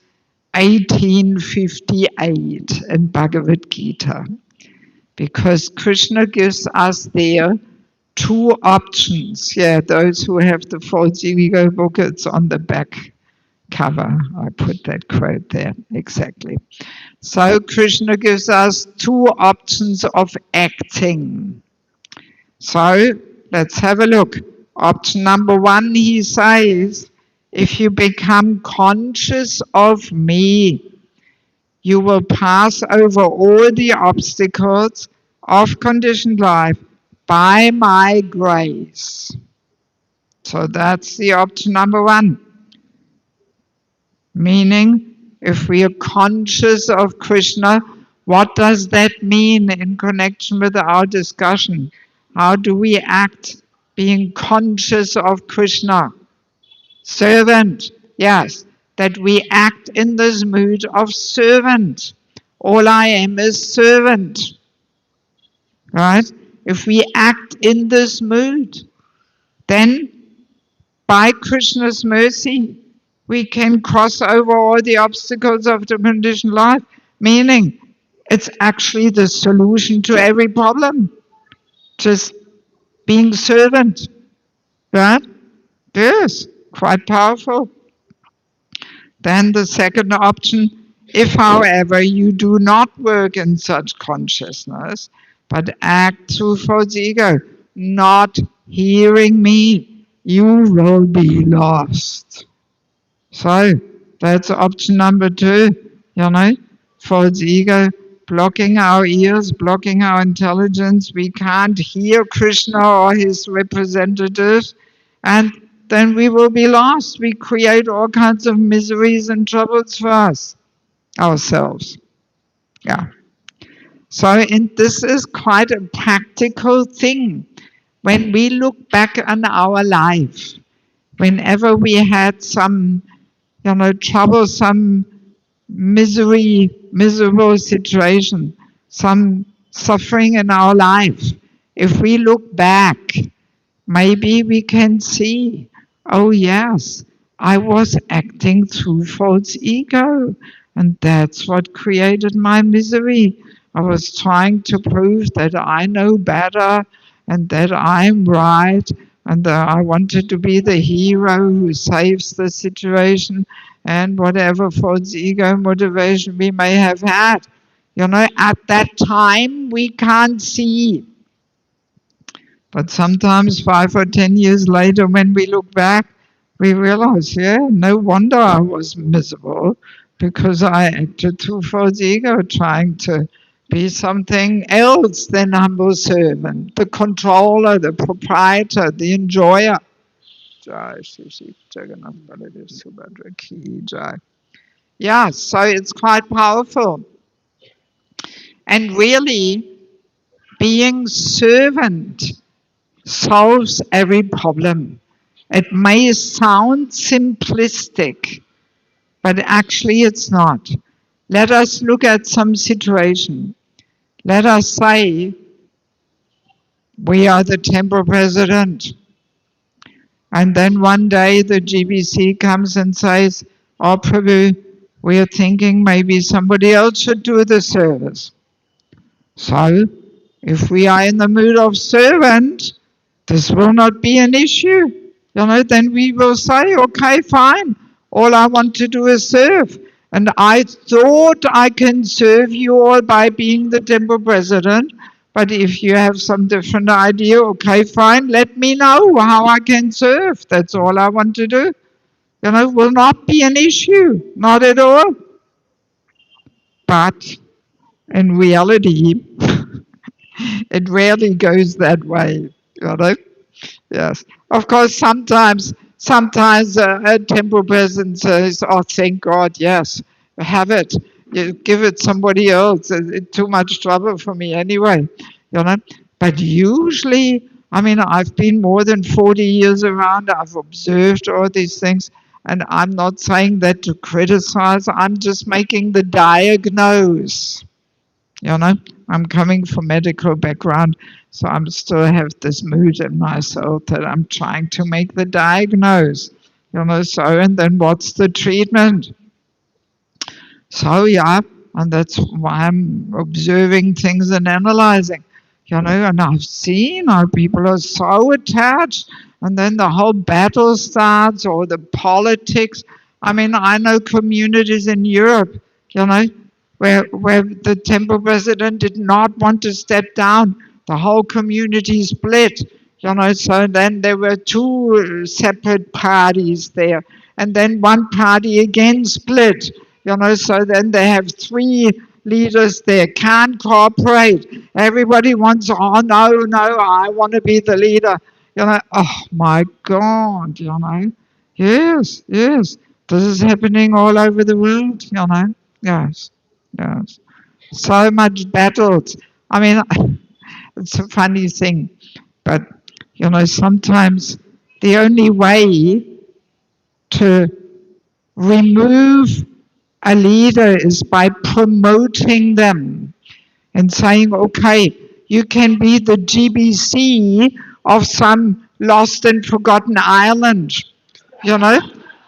1858 in Bhagavad Gita, because Krishna gives us there two options. Yeah, those who have the False Ego book, it's on the back cover. I put that quote there, exactly. So Krishna gives us two options of acting. So let's have a look. Option number one, he says, if you become conscious of me, you will pass over all the obstacles of conditioned life by my grace. So that's the option number one. Meaning, if we are conscious of Krishna, what does that mean in connection with our discussion? How do we act being conscious of Krishna? Servant, yes, that we act in this mood of servant. All I am is servant, right? If we act in this mood, then by Krishna's mercy, we can cross over all the obstacles of the conditioned life, meaning it's actually the solution to every problem. Just being servant, right? Yes, quite powerful. Then the second option, if however you do not work in such consciousness, but act through false ego, not hearing me, you will be lost. So that's option number two, you know, false ego, blocking our ears, blocking our intelligence. We can't hear Krishna or his representatives, and then we will be lost. We create all kinds of miseries and troubles for us, ourselves. Yeah. So this is quite a practical thing. When we look back on our life, whenever we had some, you know, troublesome, miserable situation, some suffering in our life, if we look back, maybe we can see, oh yes, I was acting through false ego, and that's what created my misery. I was trying to prove that I know better and that I'm right, and that I wanted to be the hero who saves the situation, and whatever false ego motivation we may have had. You know, at that time we can't see. But sometimes 5 or 10 years later, when we look back, we realize, yeah, no wonder I was miserable, because I acted through false ego, trying to be something else than humble servant, the controller, the proprietor, the enjoyer. Yeah, so it's quite powerful. And really, being servant solves every problem. It may sound simplistic, but actually it's not. Let us look at some situation. Let us say we are the temple president, and then one day the GBC comes and says, oh Prabhu, we are thinking maybe somebody else should do the service. So, if we are in the mood of servant, this will not be an issue. You know, then we will say, okay, fine. All I want to do is serve. And I thought I can serve you all by being the temple president. But if you have some different idea, okay, fine, let me know how I can serve. That's all I want to do. will not be an issue, not at all. But in reality, it rarely goes that way, Yes, of course. Sometimes a temple person says, "Oh, thank God, yes, have it. You give it somebody else. It's too much trouble for me anyway." You know. But usually, I mean, I've been more than 40 years around. I've observed all these things, and I'm not saying that to criticize. I'm just making the diagnose. You know, I'm coming from medical background, so I'm still have this mood in myself that I'm trying to make the diagnose. So and then what's the treatment? So yeah, and that's why I'm observing things and analyzing. And I've seen how people are so attached, and then the whole battle starts or the politics. I mean, I know communities in Europe, you know, where the temple president did not want to step down. The whole community split, so then there were two separate parties there, and then one party again split, so then they have three leaders there, can't cooperate. Everybody wants, oh, no, I want to be the leader. Oh my God, Yes, yes. This is happening all over the world, Yes, yes. So much battles. I mean, it's a funny thing, but, sometimes the only way to remove a leader is by promoting them and saying, okay, you can be the GBC of some lost and forgotten island, you know.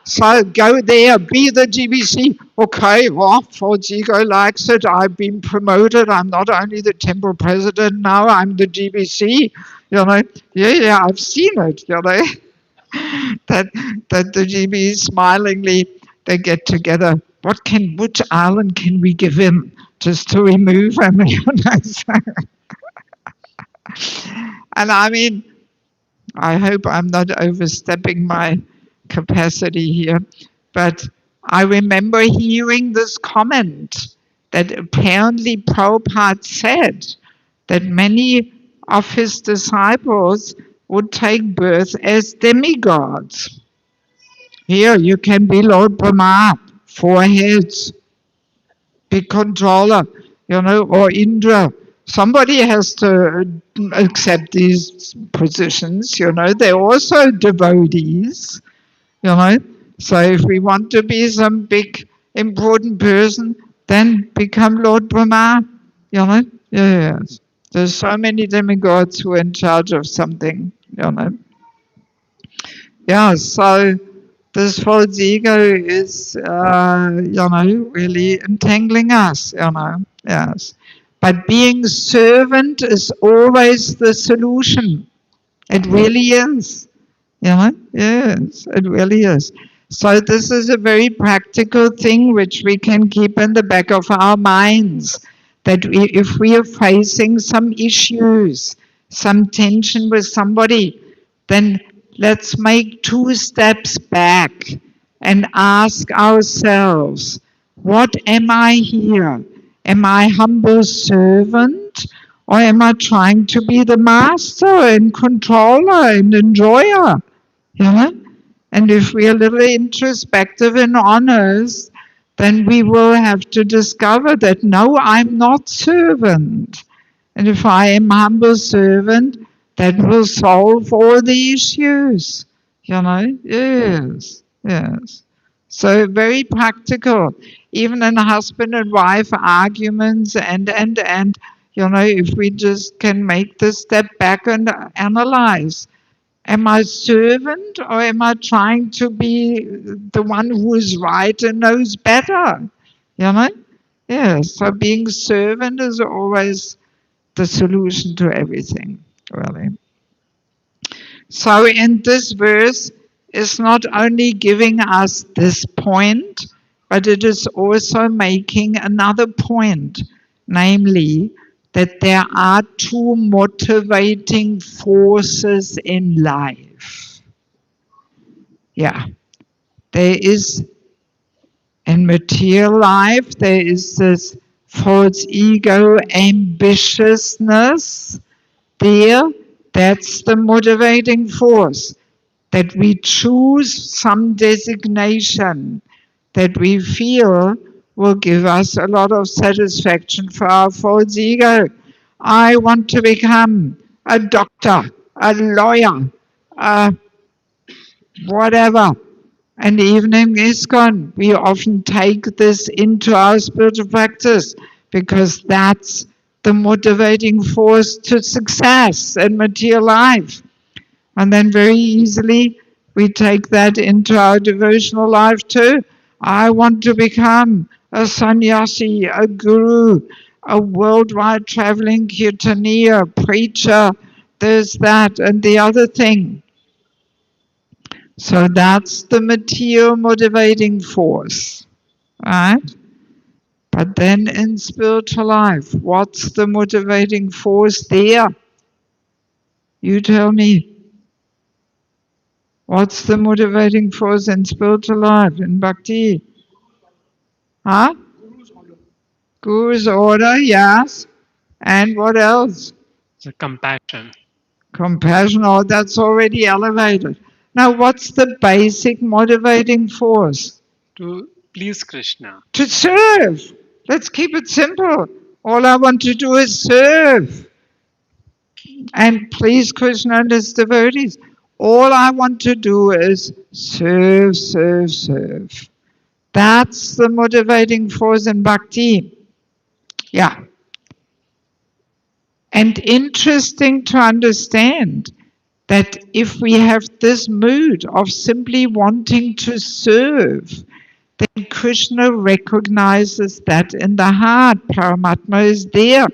So go there, be the GBC. Okay, well, Forzigo likes it. I've been promoted. I'm not only the temple president now, I'm the GBC. Yeah, I've seen it, that the GB smilingly they get together. Which island can we give him just to remove him? And I mean, I hope I'm not overstepping my capacity here, but I remember hearing this comment that apparently Prabhupada said that many of his disciples would take birth as demigods. Here, you can be Lord Brahma, 4 heads, big controller, or Indra. Somebody has to accept these positions, They're also devotees, you know. So if we want to be some big, important person, then become Lord Brahma, Yes. There's so many demigods who are in charge of something, Yeah, so this false ego is, really entangling us, yes. But being servant is always the solution. It really is, yes, it really is. So this is a very practical thing which we can keep in the back of our minds, that if we are facing some issues, some tension with somebody, then let's make 2 steps back and ask ourselves, what am I here? Am I humble servant? Or am I trying to be the master and controller and enjoyer? And if we are a little introspective and honest, then we will have to discover that no, I'm not servant. And if I am humble servant, that will solve all the issues. Yes, yes. So very practical. Even in husband and wife arguments and, if we just can make this step back and analyze. Am I servant or am I trying to be the one who is right and knows better? Yes, so being servant is always the solution to everything, really. So in this verse, it's not only giving us this point, but it is also making another point, namely that there are 2 motivating forces in life. Yeah, there is, in material life, there is this false ego, ambitiousness. There, that's the motivating force, that we choose some designation that we feel will give us a lot of satisfaction for our false ego. I want to become a doctor, a lawyer, whatever. And even in ISKCON, we often take this into our spiritual practice because that's the motivating force to success in material life. And then very easily we take that into our devotional life too. I want to become a sannyasi, a guru, a worldwide traveling kirtaniya, preacher, there's that and the other thing. So that's the material motivating force, right? But then in spiritual life, what's the motivating force there? You tell me. What's the motivating force in spiritual life, in bhakti? Huh? Guru's order, yes. And what else? The compassion. Compassion, oh, that's already elevated. Now, what's the basic motivating force? To please Krishna. To serve. Let's keep it simple. All I want to do is serve and please Krishna and his devotees. All I want to do is serve, serve, serve. That's the motivating force in bhakti. Yeah. And interesting to understand that if we have this mood of simply wanting to serve, then Krishna recognizes that in the heart. Paramatma is there.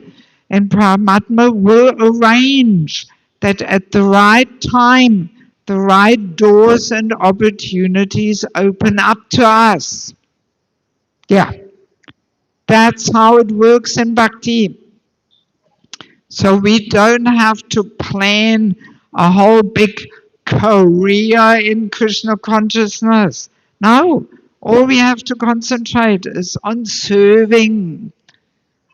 And Paramatma will arrange that at the right time, the right doors and opportunities open up to us. Yeah. That's how it works in bhakti. So we don't have to plan a whole big career in Krishna consciousness. No, all we have to concentrate is on serving.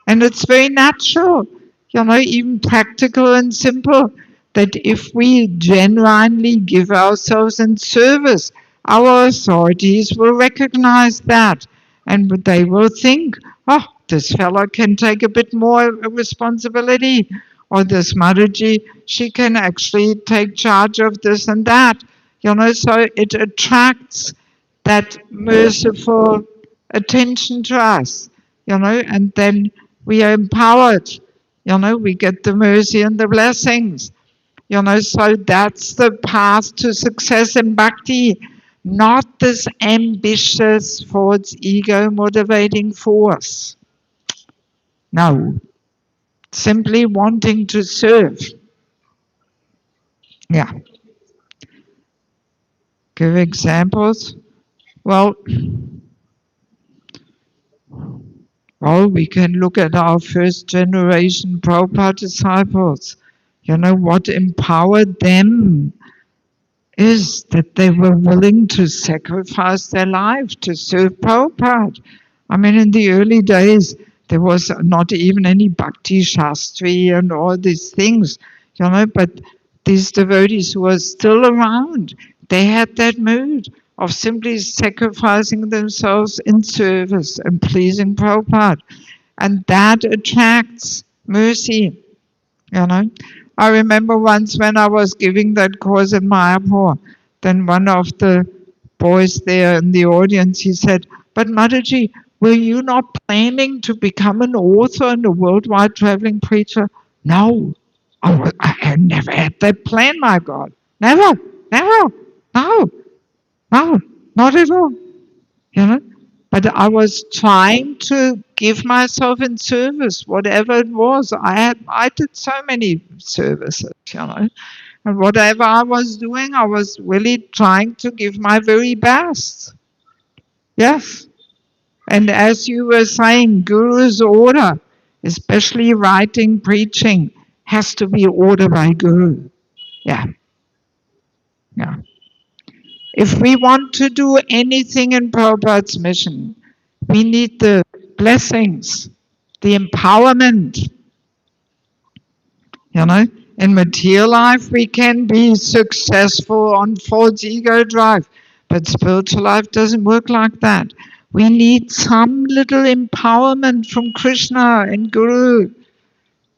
And it's very natural, even practical and simple, that if we genuinely give ourselves in service, our authorities will recognize that. And they will think, oh, this fellow can take a bit more responsibility. Or this Mataji, she can actually take charge of this and that. So it attracts that merciful attention to us, and then we are empowered. We get the mercy and the blessings. So that's the path to success in bhakti, not this ambitious false ego motivating force. No, simply wanting to serve. Yeah. Give examples. Well, we can look at our first generation Prabhupada disciples. What empowered them is that they were willing to sacrifice their life to serve Prabhupada. I mean, in the early days, there was not even any Bhakti Shastri and all these things, but these devotees who were still around, they had that mood of simply sacrificing themselves in service and pleasing Prabhupada. And that attracts mercy, I remember once when I was giving that course in Mayapur, then one of the boys there in the audience, he said, but Mataji, were you not planning to become an author and a worldwide traveling preacher? No, I had never had that plan, my God. Never, no, not at all. But I was trying to give myself in service, whatever it was. I did so many services, and whatever I was doing, I was really trying to give my very best. Yes. And as you were saying, Guru's order, especially writing, preaching, has to be ordered by Guru. Yeah. If we want to do anything in Prabhupada's mission, we need the blessings, the empowerment. You know, in material life, we can be successful on false ego drive, but spiritual life doesn't work like that. We need some little empowerment from Krishna and Guru.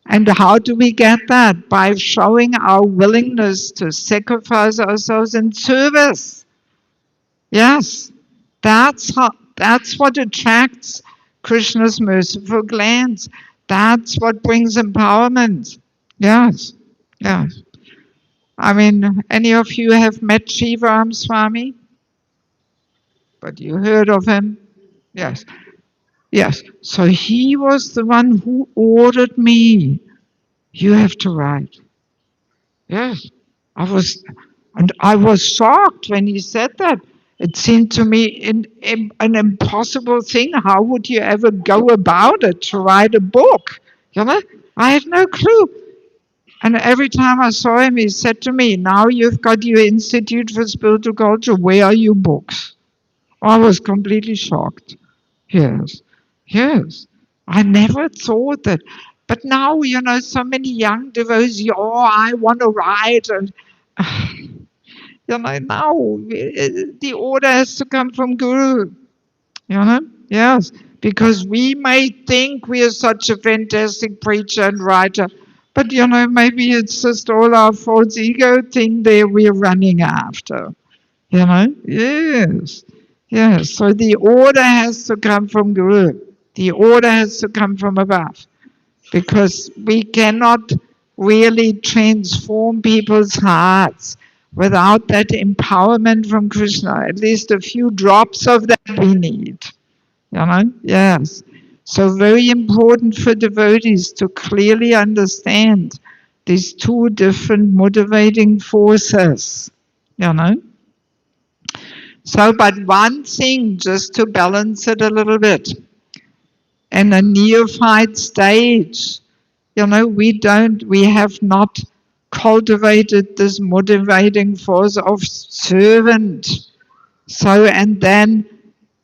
And how do we get that? By showing our willingness to sacrifice ourselves in service. Yes, that's what attracts Krishna's merciful glance. That's what brings empowerment. Yes, yes. I mean, any of you have met Shivaram Swami? But you heard of him? Yes, yes. So he was the one who ordered me. You have to write. Yes, I was shocked when he said that. It seemed to me an impossible thing. How would you ever go about it to write a book? You know, I had no clue. And every time I saw him, he said to me, "Now you've got your Institute for Spiritual Culture. Where are your books?" I was completely shocked. Yes, yes. I never thought that. But now, so many young devotees, oh, I want to write. And, now the order has to come from Guru. Yes. Because we may think we are such a fantastic preacher and writer. But, maybe it's just all our false ego thing there we're running after. Yes. Yes. So the order has to come from Guru. The order has to come from above. Because we cannot really transform people's hearts without that empowerment from Krishna. At least a few drops of that we need. Yes. So very important for devotees to clearly understand these two different motivating forces. So, but one thing, just to balance it a little bit, in a neophyte stage, we have not cultivated this motivating force of servant. So, and then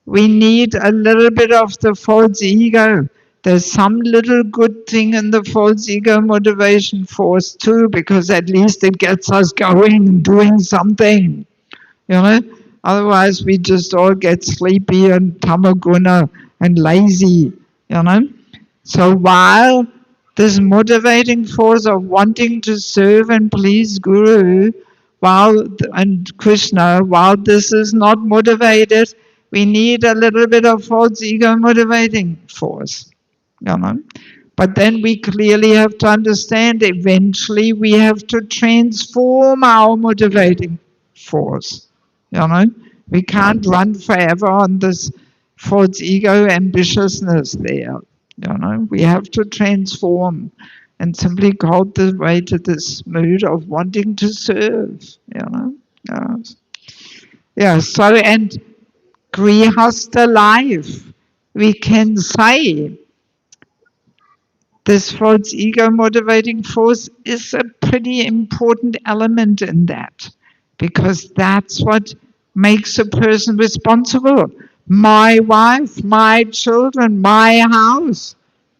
we need a little bit of the false ego. There's some little good thing in the false ego motivation force too, because at least it gets us going and doing something. Otherwise we just all get sleepy and tamaguna and lazy. So while this motivating force of wanting to serve and please Guru and Krishna, while this is not motivated, we need a little bit of false ego motivating force. But then we clearly have to understand eventually we have to transform our motivating force. We can't run forever on this false ego ambitiousness there. We have to transform and simply hold the way to this mood of wanting to serve. Yes. Yeah. So, and grihastha life, we can say this false ego motivating force is a pretty important element in that, because that's what makes a person responsible. My wife, my children, my house.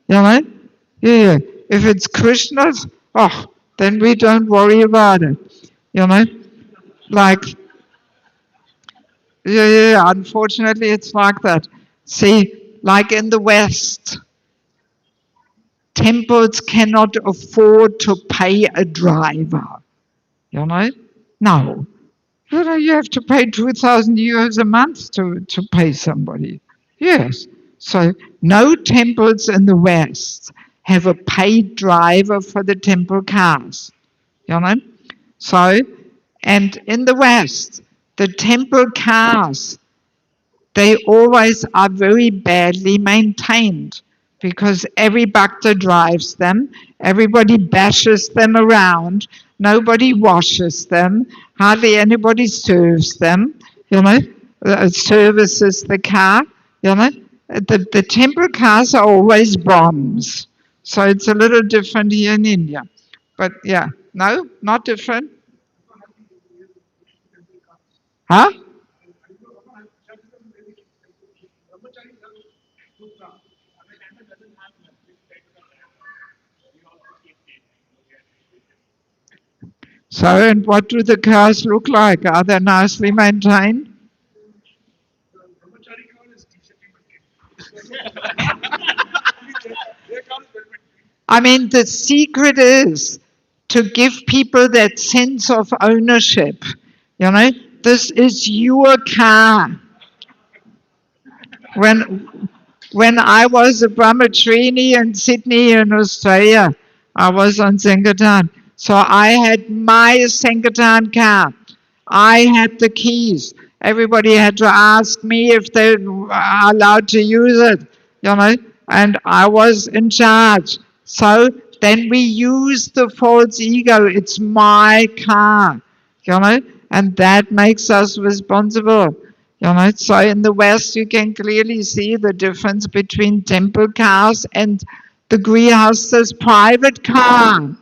Yeah. If it's Krishna's, then we don't worry about it. Like, unfortunately it's like that. See, like in the West, temples cannot afford to pay a driver. No. You have to pay 2,000 euros a month to pay somebody. Yes. So no temples in the West have a paid driver for the temple cars. So, and in the West, the temple cars, they always are very badly maintained because every bhakta drives them, everybody bashes them around, nobody washes them, hardly anybody serves them, services the car, The temple cars are always bombs. So it's a little different here in India. But yeah, no, not different. Huh? So, and what do the cars look like? Are they nicely maintained? I mean, the secret is to give people that sense of ownership. You know, this is your car. When I was a brahmachari in Sydney in Australia, I was on Sankirtan. So I had my Sankirtan car. I had the keys. Everybody had to ask me if they were allowed to use it, you know, and I was in charge. So then we used the false ego. It's my car, you know, and that makes us responsible. You know, so in the West, you can clearly see the difference between temple cars and the Grihasta's private car.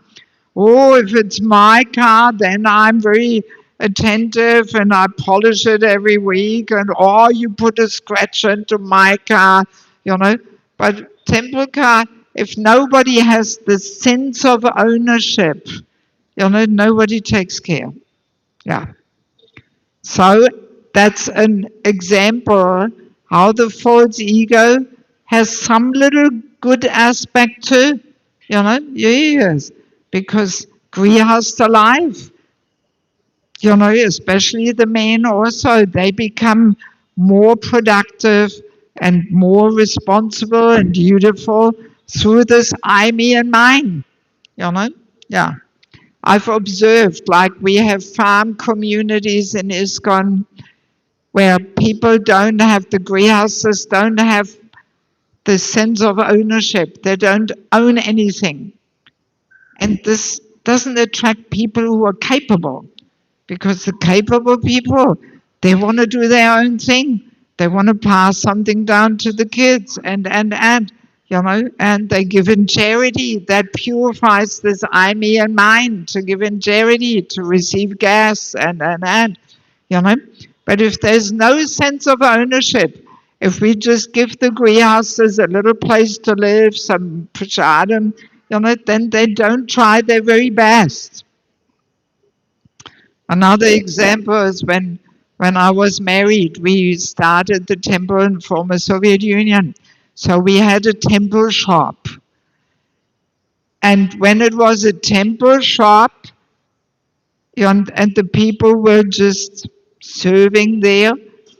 Oh, if it's my car, then I'm very attentive and I polish it every week. And oh, you put a scratch into my car, you know. But temple car, if nobody has the sense of ownership, you know, nobody takes care. Yeah. So that's an example how the false ego has some little good aspect too. You know, yes, because grihasta life, you know, especially the men also, they become more productive and more responsible and dutiful through this I, me, and mine. You know, yeah. I've observed, like we have farm communities in ISKCON where people don't have the greenhouses, don't have the sense of ownership. They don't own anything. And this doesn't attract people who are capable, because the capable people, they want to do their own thing. They want to pass something down to the kids and, you know, and they give in charity. That purifies this I, me, and mine, to give in charity, to receive gas and, you know. But if there's no sense of ownership, if we just give the grihastas a little place to live, some prasadam, you know, then they don't try their very best. Another example is when I was married, we started the temple in former Soviet Union. So we had a temple shop. And when it was a temple shop, and the people were just serving there,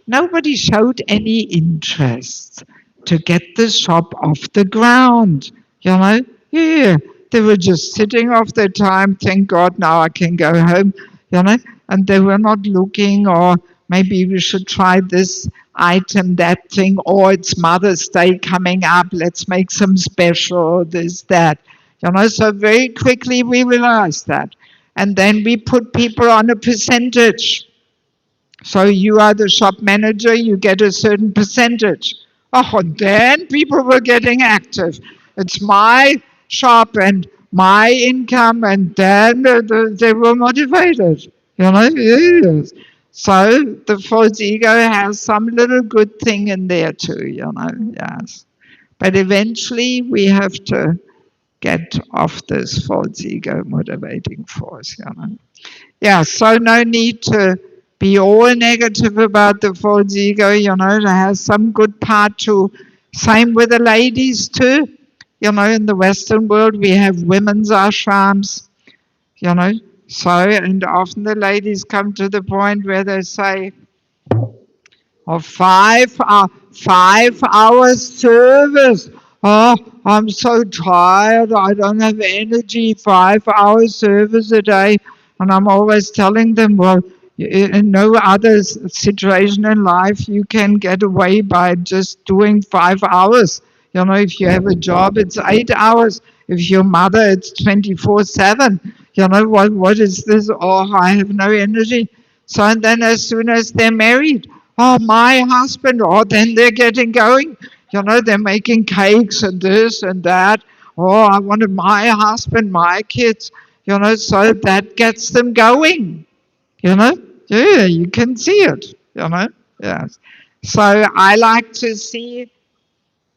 nobody showed any interest to get the shop off the ground. You know, yeah, they were just sitting off their time. Thank God now I can go home. You know, and they were not looking, or maybe we should try this item, that thing, or it's Mother's Day coming up. Let's make some special, this, that. You know, so very quickly we realized that. And then we put people on a percentage. So you are the shop manager, you get a certain percentage. Oh, then people were getting active. It's my shop and my income, and then they were motivated. You know, yes. So the false ego has some little good thing in there too, you know, yes. But eventually we have to get off this false ego motivating force, you know. Yeah, so no need to be all negative about the false ego, you know, it has some good part too. Same with the ladies too. You know, in the Western world we have women's ashrams, you know. So, and often the ladies come to the point where they say, oh, 5 hours service. Oh, I'm so tired. I don't have energy. 5 hours service a day. And I'm always telling them, well, in no other situation in life you can get away by just doing 5 hours. You know, if you have a job, it's 8 hours. If you're mother, it's 24/7. You know, what is this? Oh, I have no energy. So, and then as soon as they're married, oh, my husband, oh, then they're getting going. You know, they're making cakes and this and that. Oh, I wanted my husband, my kids, you know, so that gets them going, you know. Yeah, you can see it, Yes. So I like to see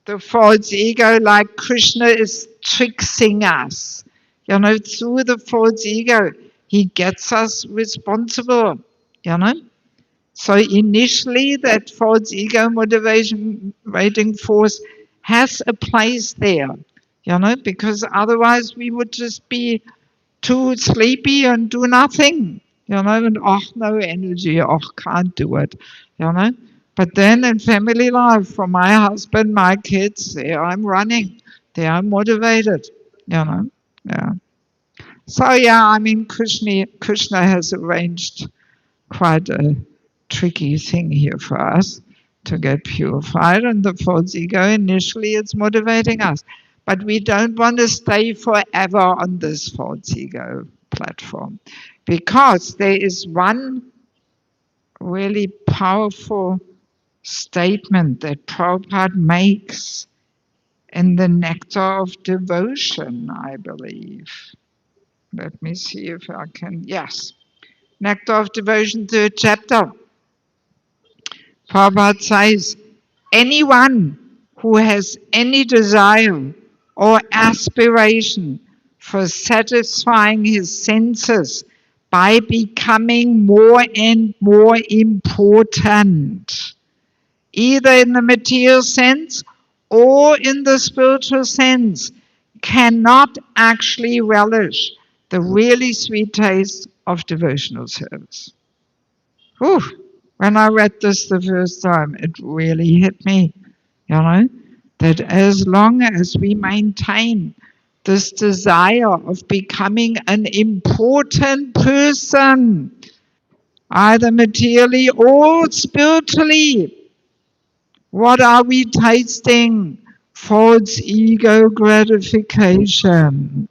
the false ego like Krishna is tricksing us. Through the false ego, he gets us responsible, you know. So initially, that false ego motivating force has a place there, because otherwise we would just be too sleepy and do nothing, and no energy, can't do it, you know. But then in family life, for my husband, my kids, there I'm running, there I'm motivated, yeah. So yeah, I mean, Krishna has arranged quite a tricky thing here for us to get purified. And the false ego, initially, it's motivating us. But we don't want to stay forever on this false ego platform, because there is one really powerful statement that Prabhupada makes in the Nectar of Devotion, I believe. Let me see if I can. Yes. Nectar of Devotion, 3rd chapter. Prabhupada says, anyone who has any desire or aspiration for satisfying his senses by becoming more and more important, either in the material sense or in the spiritual sense, cannot actually relish the really sweet taste of devotional service. Whew. When I read this the first time, it really hit me, that as long as we maintain this desire of becoming an important person, either materially or spiritually, what are we tasting? False ego gratification.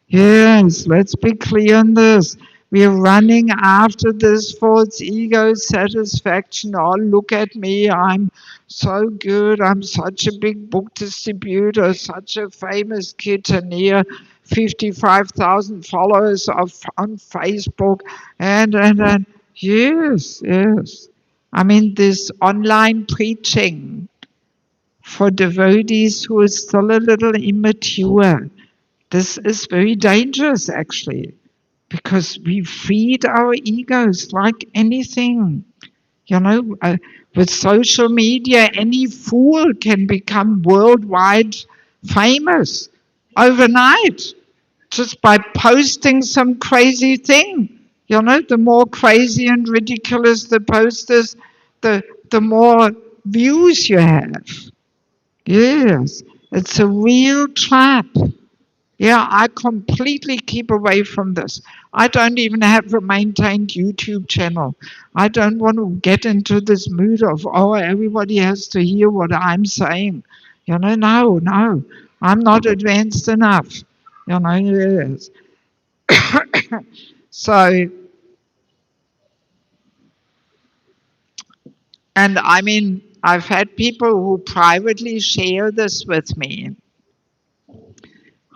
Yes, let's be clear on this. We are running after this false ego satisfaction. Oh, look at me. I'm so good. I'm such a big book distributor, such a famous kitaneer, 55,000 followers on Facebook. And yes. I mean, this online preaching for devotees who are still a little immature, this is very dangerous, actually, because we feed our egos like anything. With social media, any fool can become worldwide famous overnight just by posting some crazy thing. The more crazy and ridiculous the post is, the more views you have. Yes, it's a real trap. Yeah, I completely keep away from this. I don't even have a maintained YouTube channel. I don't want to get into this mood of, oh, everybody has to hear what I'm saying. No, I'm not advanced enough. Yes. So, and I mean, I've had people who privately share this with me,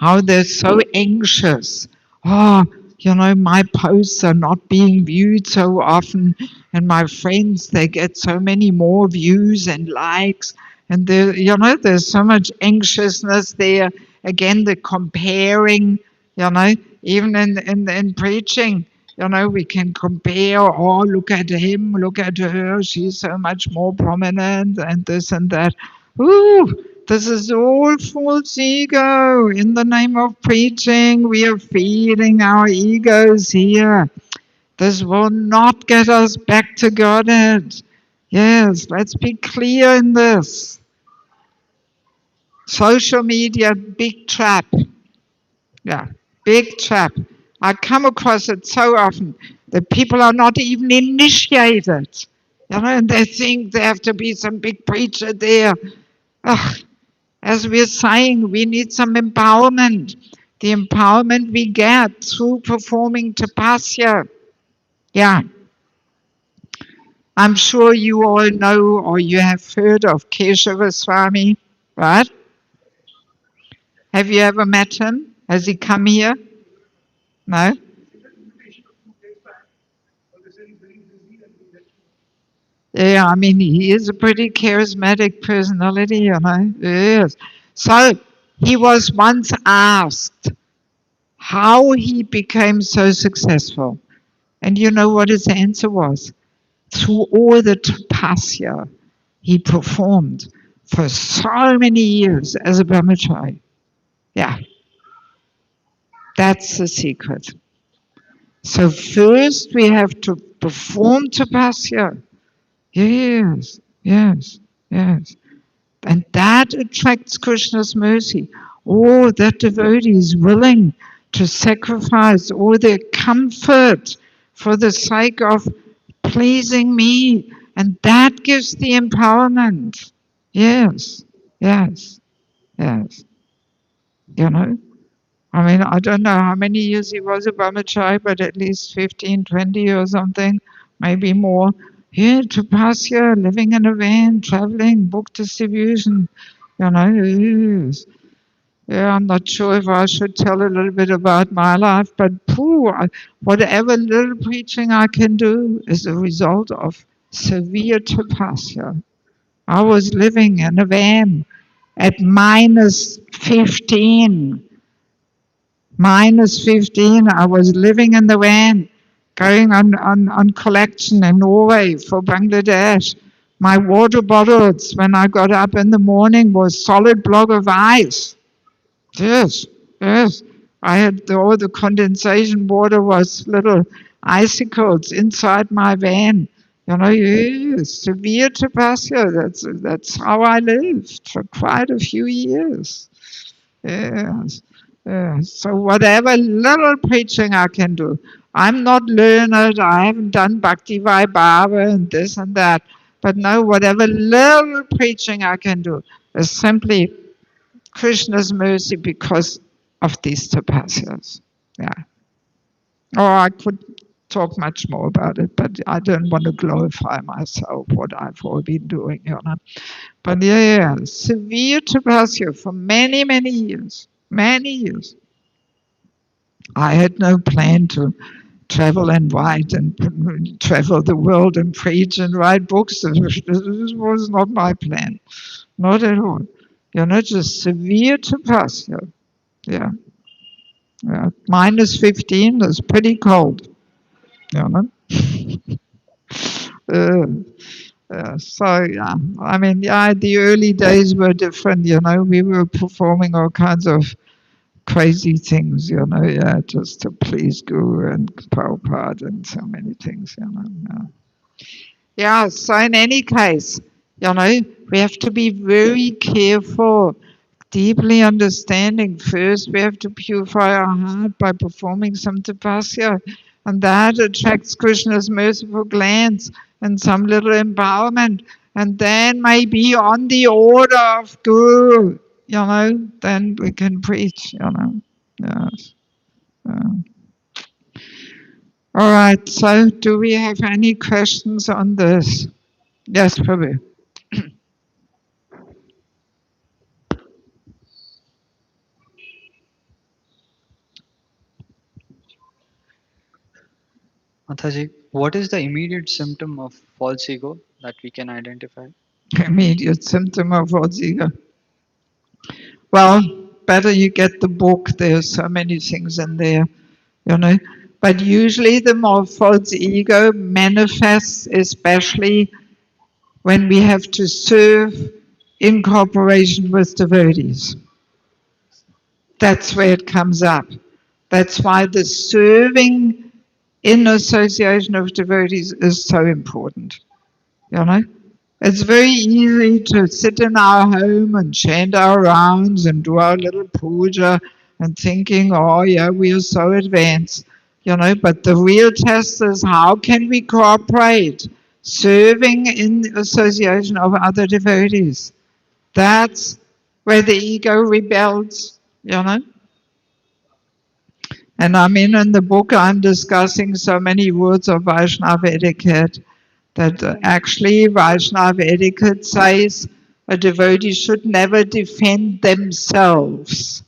how they're so anxious. Oh, my posts are not being viewed so often, and my friends, they get so many more views and likes, and there's so much anxiousness there. Again, the comparing, even in preaching, we can compare. Oh, look at him, look at her, she's so much more prominent, and this and that. Ooh, this is all false ego. In the name of preaching, we are feeding our egos here. This will not get us back to Godhead. Yes, let's be clear in this. Social media, big trap. Yeah, big trap. I come across it so often that people are not even initiated. And they think there have to be some big preacher there. Ugh. As we're saying, we need some empowerment. The empowerment we get through performing tapasya. Yeah, I'm sure you all know or you have heard of Keshava Swami, right? Have you ever met him? Has he come here? No? Yeah, I mean, he is a pretty charismatic personality, you know. Yes. So he was once asked how he became so successful. And you know what his answer was? Through all the tapasya he performed for so many years as a brahmachari. Yeah, that's the secret. So first we have to perform tapasya. Yes, yes, yes. And that attracts Krishna's mercy. Oh, that devotee is willing to sacrifice all their comfort for the sake of pleasing me. And that gives the empowerment. Yes, yes, yes. You know, I mean, I don't know how many years he was a brahmachari, but at least 15, 20 or something, maybe more. Here, Tapasya, living in a van, traveling, book distribution, you know. Yes. Yeah, I'm not sure if I should tell a little bit about my life, but whatever little preaching I can do is a result of severe Tapasya. I was living in a van at minus 15. Minus 15, I was living in the van, going on collection in Norway for Bangladesh. My water bottles, when I got up in the morning, was solid block of ice. Yes, yes. I had all the condensation water was little icicles inside my van. You know, yes, severe tapasya. That's how I lived for quite a few years. Yes. So whatever little preaching I can do. I'm not learned. I haven't done Bhakti Vaibhava and this and that. But no, whatever little preaching I can do is simply Krishna's mercy because of these tapasyas. Yeah. Or I could talk much more about it, but I don't want to glorify myself, what I've all been doing, you know. But yeah, severe tapasya for many, many years. Many years. I had no plan to travel and write and travel the world and preach and write books. This was not my plan. Not at all. You know, just severe tapasya. Yeah. Yeah. Minus 15 is pretty cold. You know. Uh, so yeah, I mean, yeah, the early days were different. You know, we were performing all kinds of crazy things. You know, yeah, just to please Guru and Prabhupada and so many things. You know. Yeah. Yeah. So in any case, you know, we have to be very careful, deeply understanding. First, we have to purify our heart by performing some tapasya, and that attracts Krishna's merciful glance and some little empowerment. And then maybe on the order of Guru, you know, then we can preach, you know. Yes. All right, so do we have any questions on this? Yes, Prabhu. Mataji, what is the immediate symptom of false ego that we can identify? Immediate symptom of what's ego. Well, better you get the book. There's so many things in there, you know. But usually the more false ego manifests, especially when we have to serve in cooperation with devotees. That's where it comes up. That's why the serving in association of devotees is so important, you know. It's very easy to sit in our home and chant our rounds and do our little puja and thinking, oh yeah, we are so advanced, you know, but the real test is how can we cooperate, serving in association of other devotees. That's where the ego rebels, you know. And I mean, in the book, I'm discussing so many words of Vaishnava etiquette that actually Vaishnava etiquette says a devotee should never defend themselves.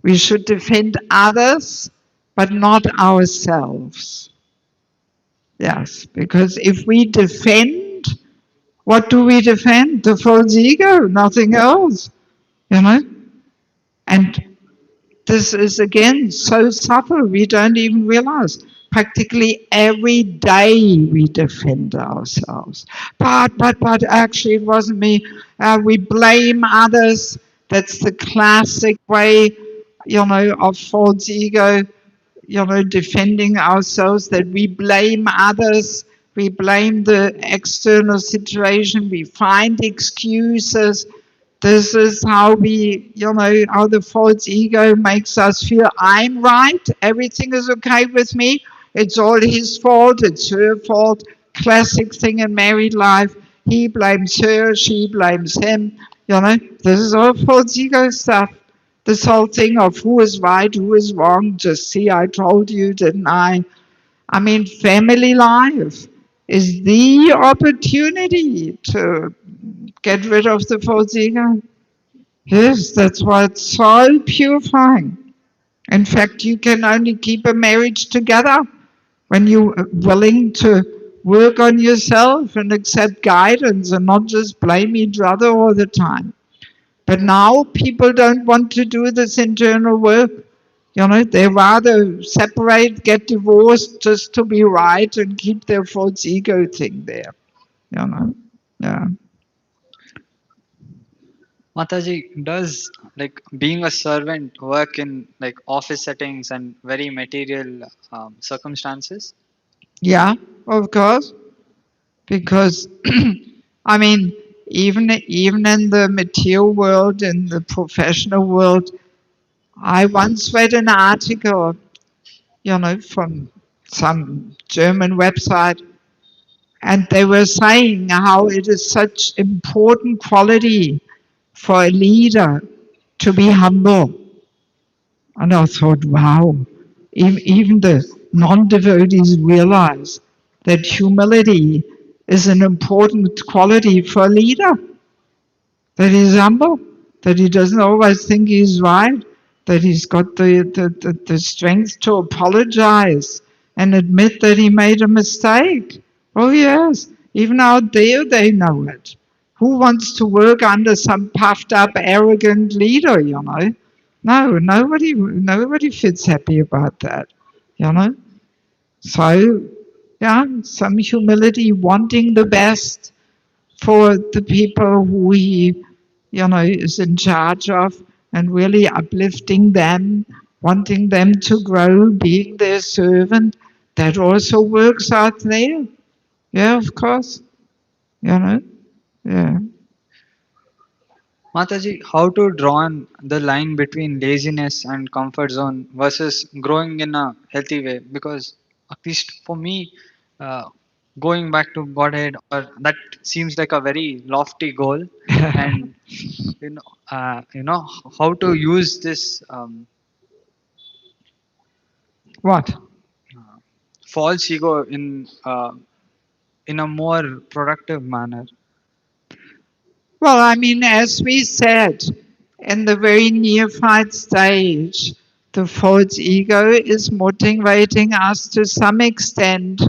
We should defend others, but not ourselves. Yes, because if we defend, What do we defend? The false ego, nothing else, you know? And this is again so subtle, we don't even realize. Practically every day we defend ourselves. But actually it wasn't me. We blame others. That's the classic way, of false ego, defending ourselves, that we blame others, we blame the external situation, we find excuses. This is how how the false ego makes us feel I'm right, everything is okay with me, it's all his fault, it's her fault. Classic thing in married life. He blames her, she blames him. This is all false ego stuff. This whole thing of who is right, who is wrong, just see, I told you, didn't I? I mean, family life is the opportunity to get rid of the false ego. Yes, that's why it's so purifying. In fact, you can only keep a marriage together when you're willing to work on yourself and accept guidance and not just blame each other all the time. But now people don't want to do this internal work. They rather separate, get divorced just to be right and keep their false ego thing there. Yeah. Mataji, does like being a servant work in like office settings and very material circumstances? Yeah, of course. Because I mean, even in the material world, in the professional world, I once read an article, from some German website, and they were saying how it is such important quality for a leader to be humble. And I thought, wow, even the non-devotees realize that humility is an important quality for a leader, that he's humble, that he doesn't always think he's right, that he's got the strength to apologize and admit that he made a mistake. Oh yes, even out there they know it. Who wants to work under some puffed up, arrogant leader, No, nobody feels happy about that, you know? So, yeah, some humility, wanting the best for the people who he, is in charge of, and really uplifting them, wanting them to grow, being their servant. That also works out there. Yeah, of course. Yeah. Mataji, how to draw the line between laziness and comfort zone versus growing in a healthy way? Because at least for me, uh, going back to Godhead, or that seems like a very lofty goal, and you know, how to use this What? false ego in a more productive manner. Well, I mean, as we said, in the very neophyte stage, the false ego is motivating us to some extent,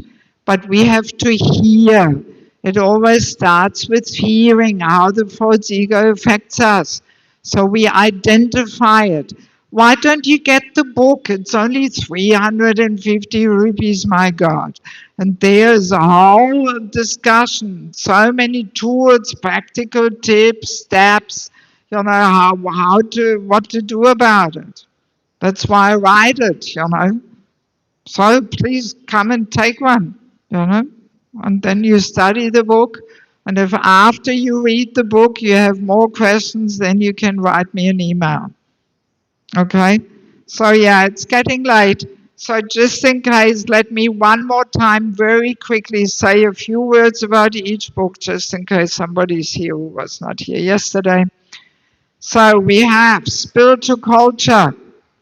but we have to hear. It always starts with hearing how the false ego affects us. So we identify it. Why don't you get the book? It's only 350 rupees, my God. And there's a whole discussion, so many tools, practical tips, steps, what to do about it. That's why I write it. So please come and take one, And then you study the book. And if after you read the book you have more questions, then you can write me an email. Okay? So yeah, it's getting late. So just in case, let me one more time very quickly say a few words about each book, just in case somebody's here who was not here yesterday. So we have Spiritual Culture,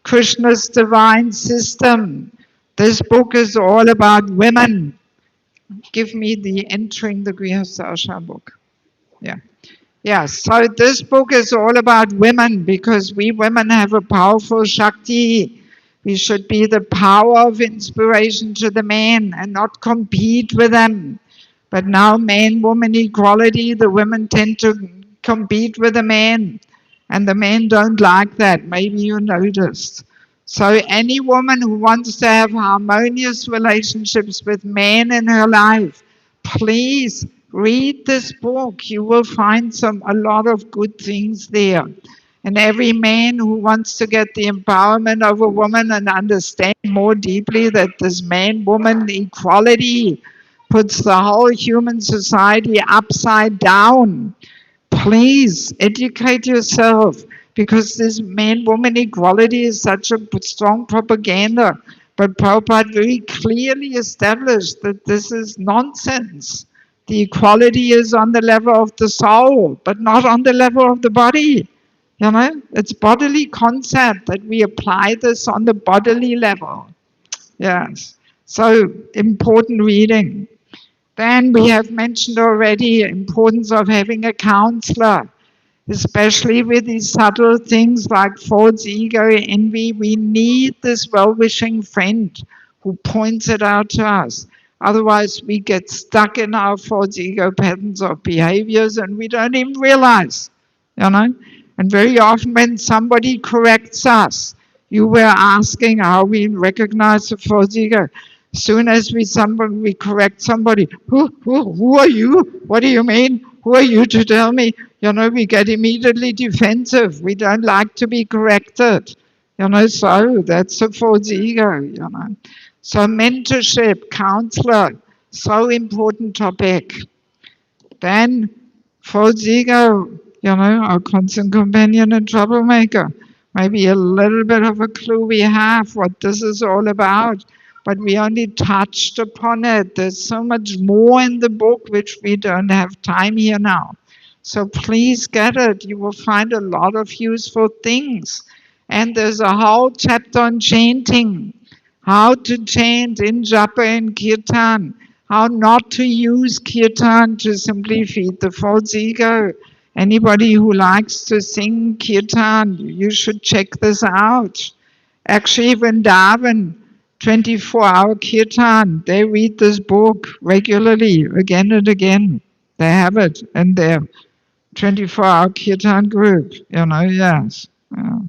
Krishna's Divine System. This book is all about women. Give me the Entering the Grihastha Ashram book. Yeah. Yeah, so this book is all about women because we women have a powerful Shakti. We should be the power of inspiration to the men and not compete with them. But now man-woman equality, the women tend to compete with the men. And the men don't like that. Maybe you noticed. So any woman who wants to have harmonious relationships with men in her life, please read this book. You will find a lot of good things there. And every man who wants to get the empowerment of a woman and understand more deeply that this man-woman equality puts the whole human society upside down, please educate yourself, because this man-woman equality is such a strong propaganda. But Prabhupada very clearly established that this is nonsense. The equality is on the level of the soul, but not on the level of the body. You know, it's bodily concept that we apply this on the bodily level. Yes. So important reading. Then we have mentioned already importance of having a counselor, especially with these subtle things like false ego, envy. We need this well-wishing friend who points it out to us. Otherwise, we get stuck in our false ego patterns of behaviors and we don't even realize, you know. And very often when somebody corrects us, you were asking how we recognize the false ego. Soon as we correct somebody, who are you? What do you mean? Who are you to tell me? You know, we get immediately defensive. We don't like to be corrected. You know, so that's a false ego, you know. So mentorship, counselor, so important topic. Then false ego, you know, our constant companion and troublemaker. Maybe a little bit of a clue we have what this is all about, but we only touched upon it. There's so much more in the book which we don't have time here now. So please get it. You will find a lot of useful things. And there's a whole chapter on chanting, how to chant in japa and kirtan, how not to use kirtan to simply feed the false ego. Anybody who likes to sing kirtan, you should check this out. Actually, Vrindavan, 24-hour kirtan, they read this book regularly, again and again. They have it in their 24-hour kirtan group, you know, yes. Yeah.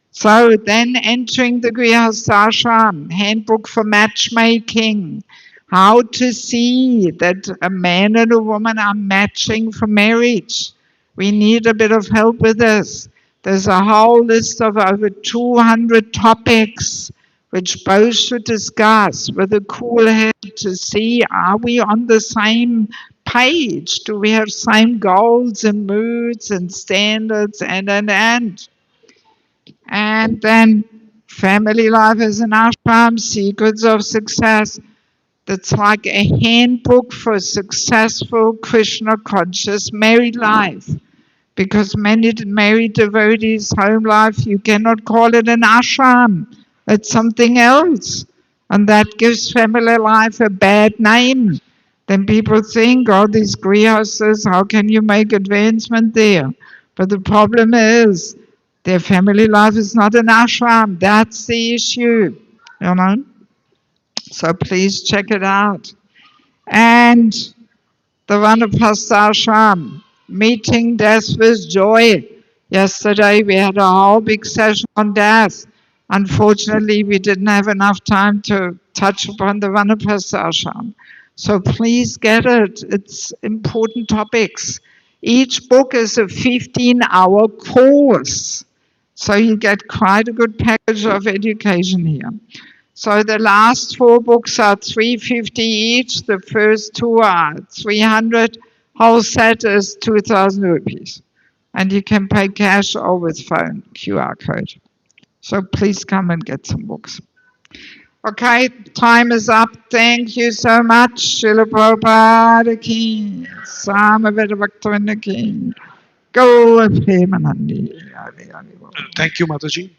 So then entering the Grihasthashram, handbook for matchmaking, how to see that a man and a woman are matching for marriage. We need a bit of help with this. There's a whole list of over 200 topics which both should discuss with a cool head to see, are we on the same page? Do we have same goals and moods and standards and. And then family life as an ashram, secrets of success. That's like a handbook for successful Krishna conscious married life. Because many married devotees' home life, you cannot call it an ashram. It's something else. And that gives family life a bad name. Then people think, oh, these grihasthas, how can you make advancement there? But the problem is, their family life is not an ashram. That's the issue, you know. So please check it out. And the Vanapasta ashram, meeting death with joy. Yesterday we had a whole big session on death. Unfortunately, we didn't have enough time to touch upon the Vanapasta ashram. So please get it. It's important topics. Each book is a 15-hour course. So you get quite a good package of education here. So the last 4 books are 350 each. The first 2 are 300. Whole set is 2,000 rupees. And you can pay cash or with phone QR code. So please come and get some books. Okay, time is up. Thank you so much. Srila Prabhupada ki, Samaveda Bhaktivinoda ki, Go with Premanandi. Thank you, Mataji.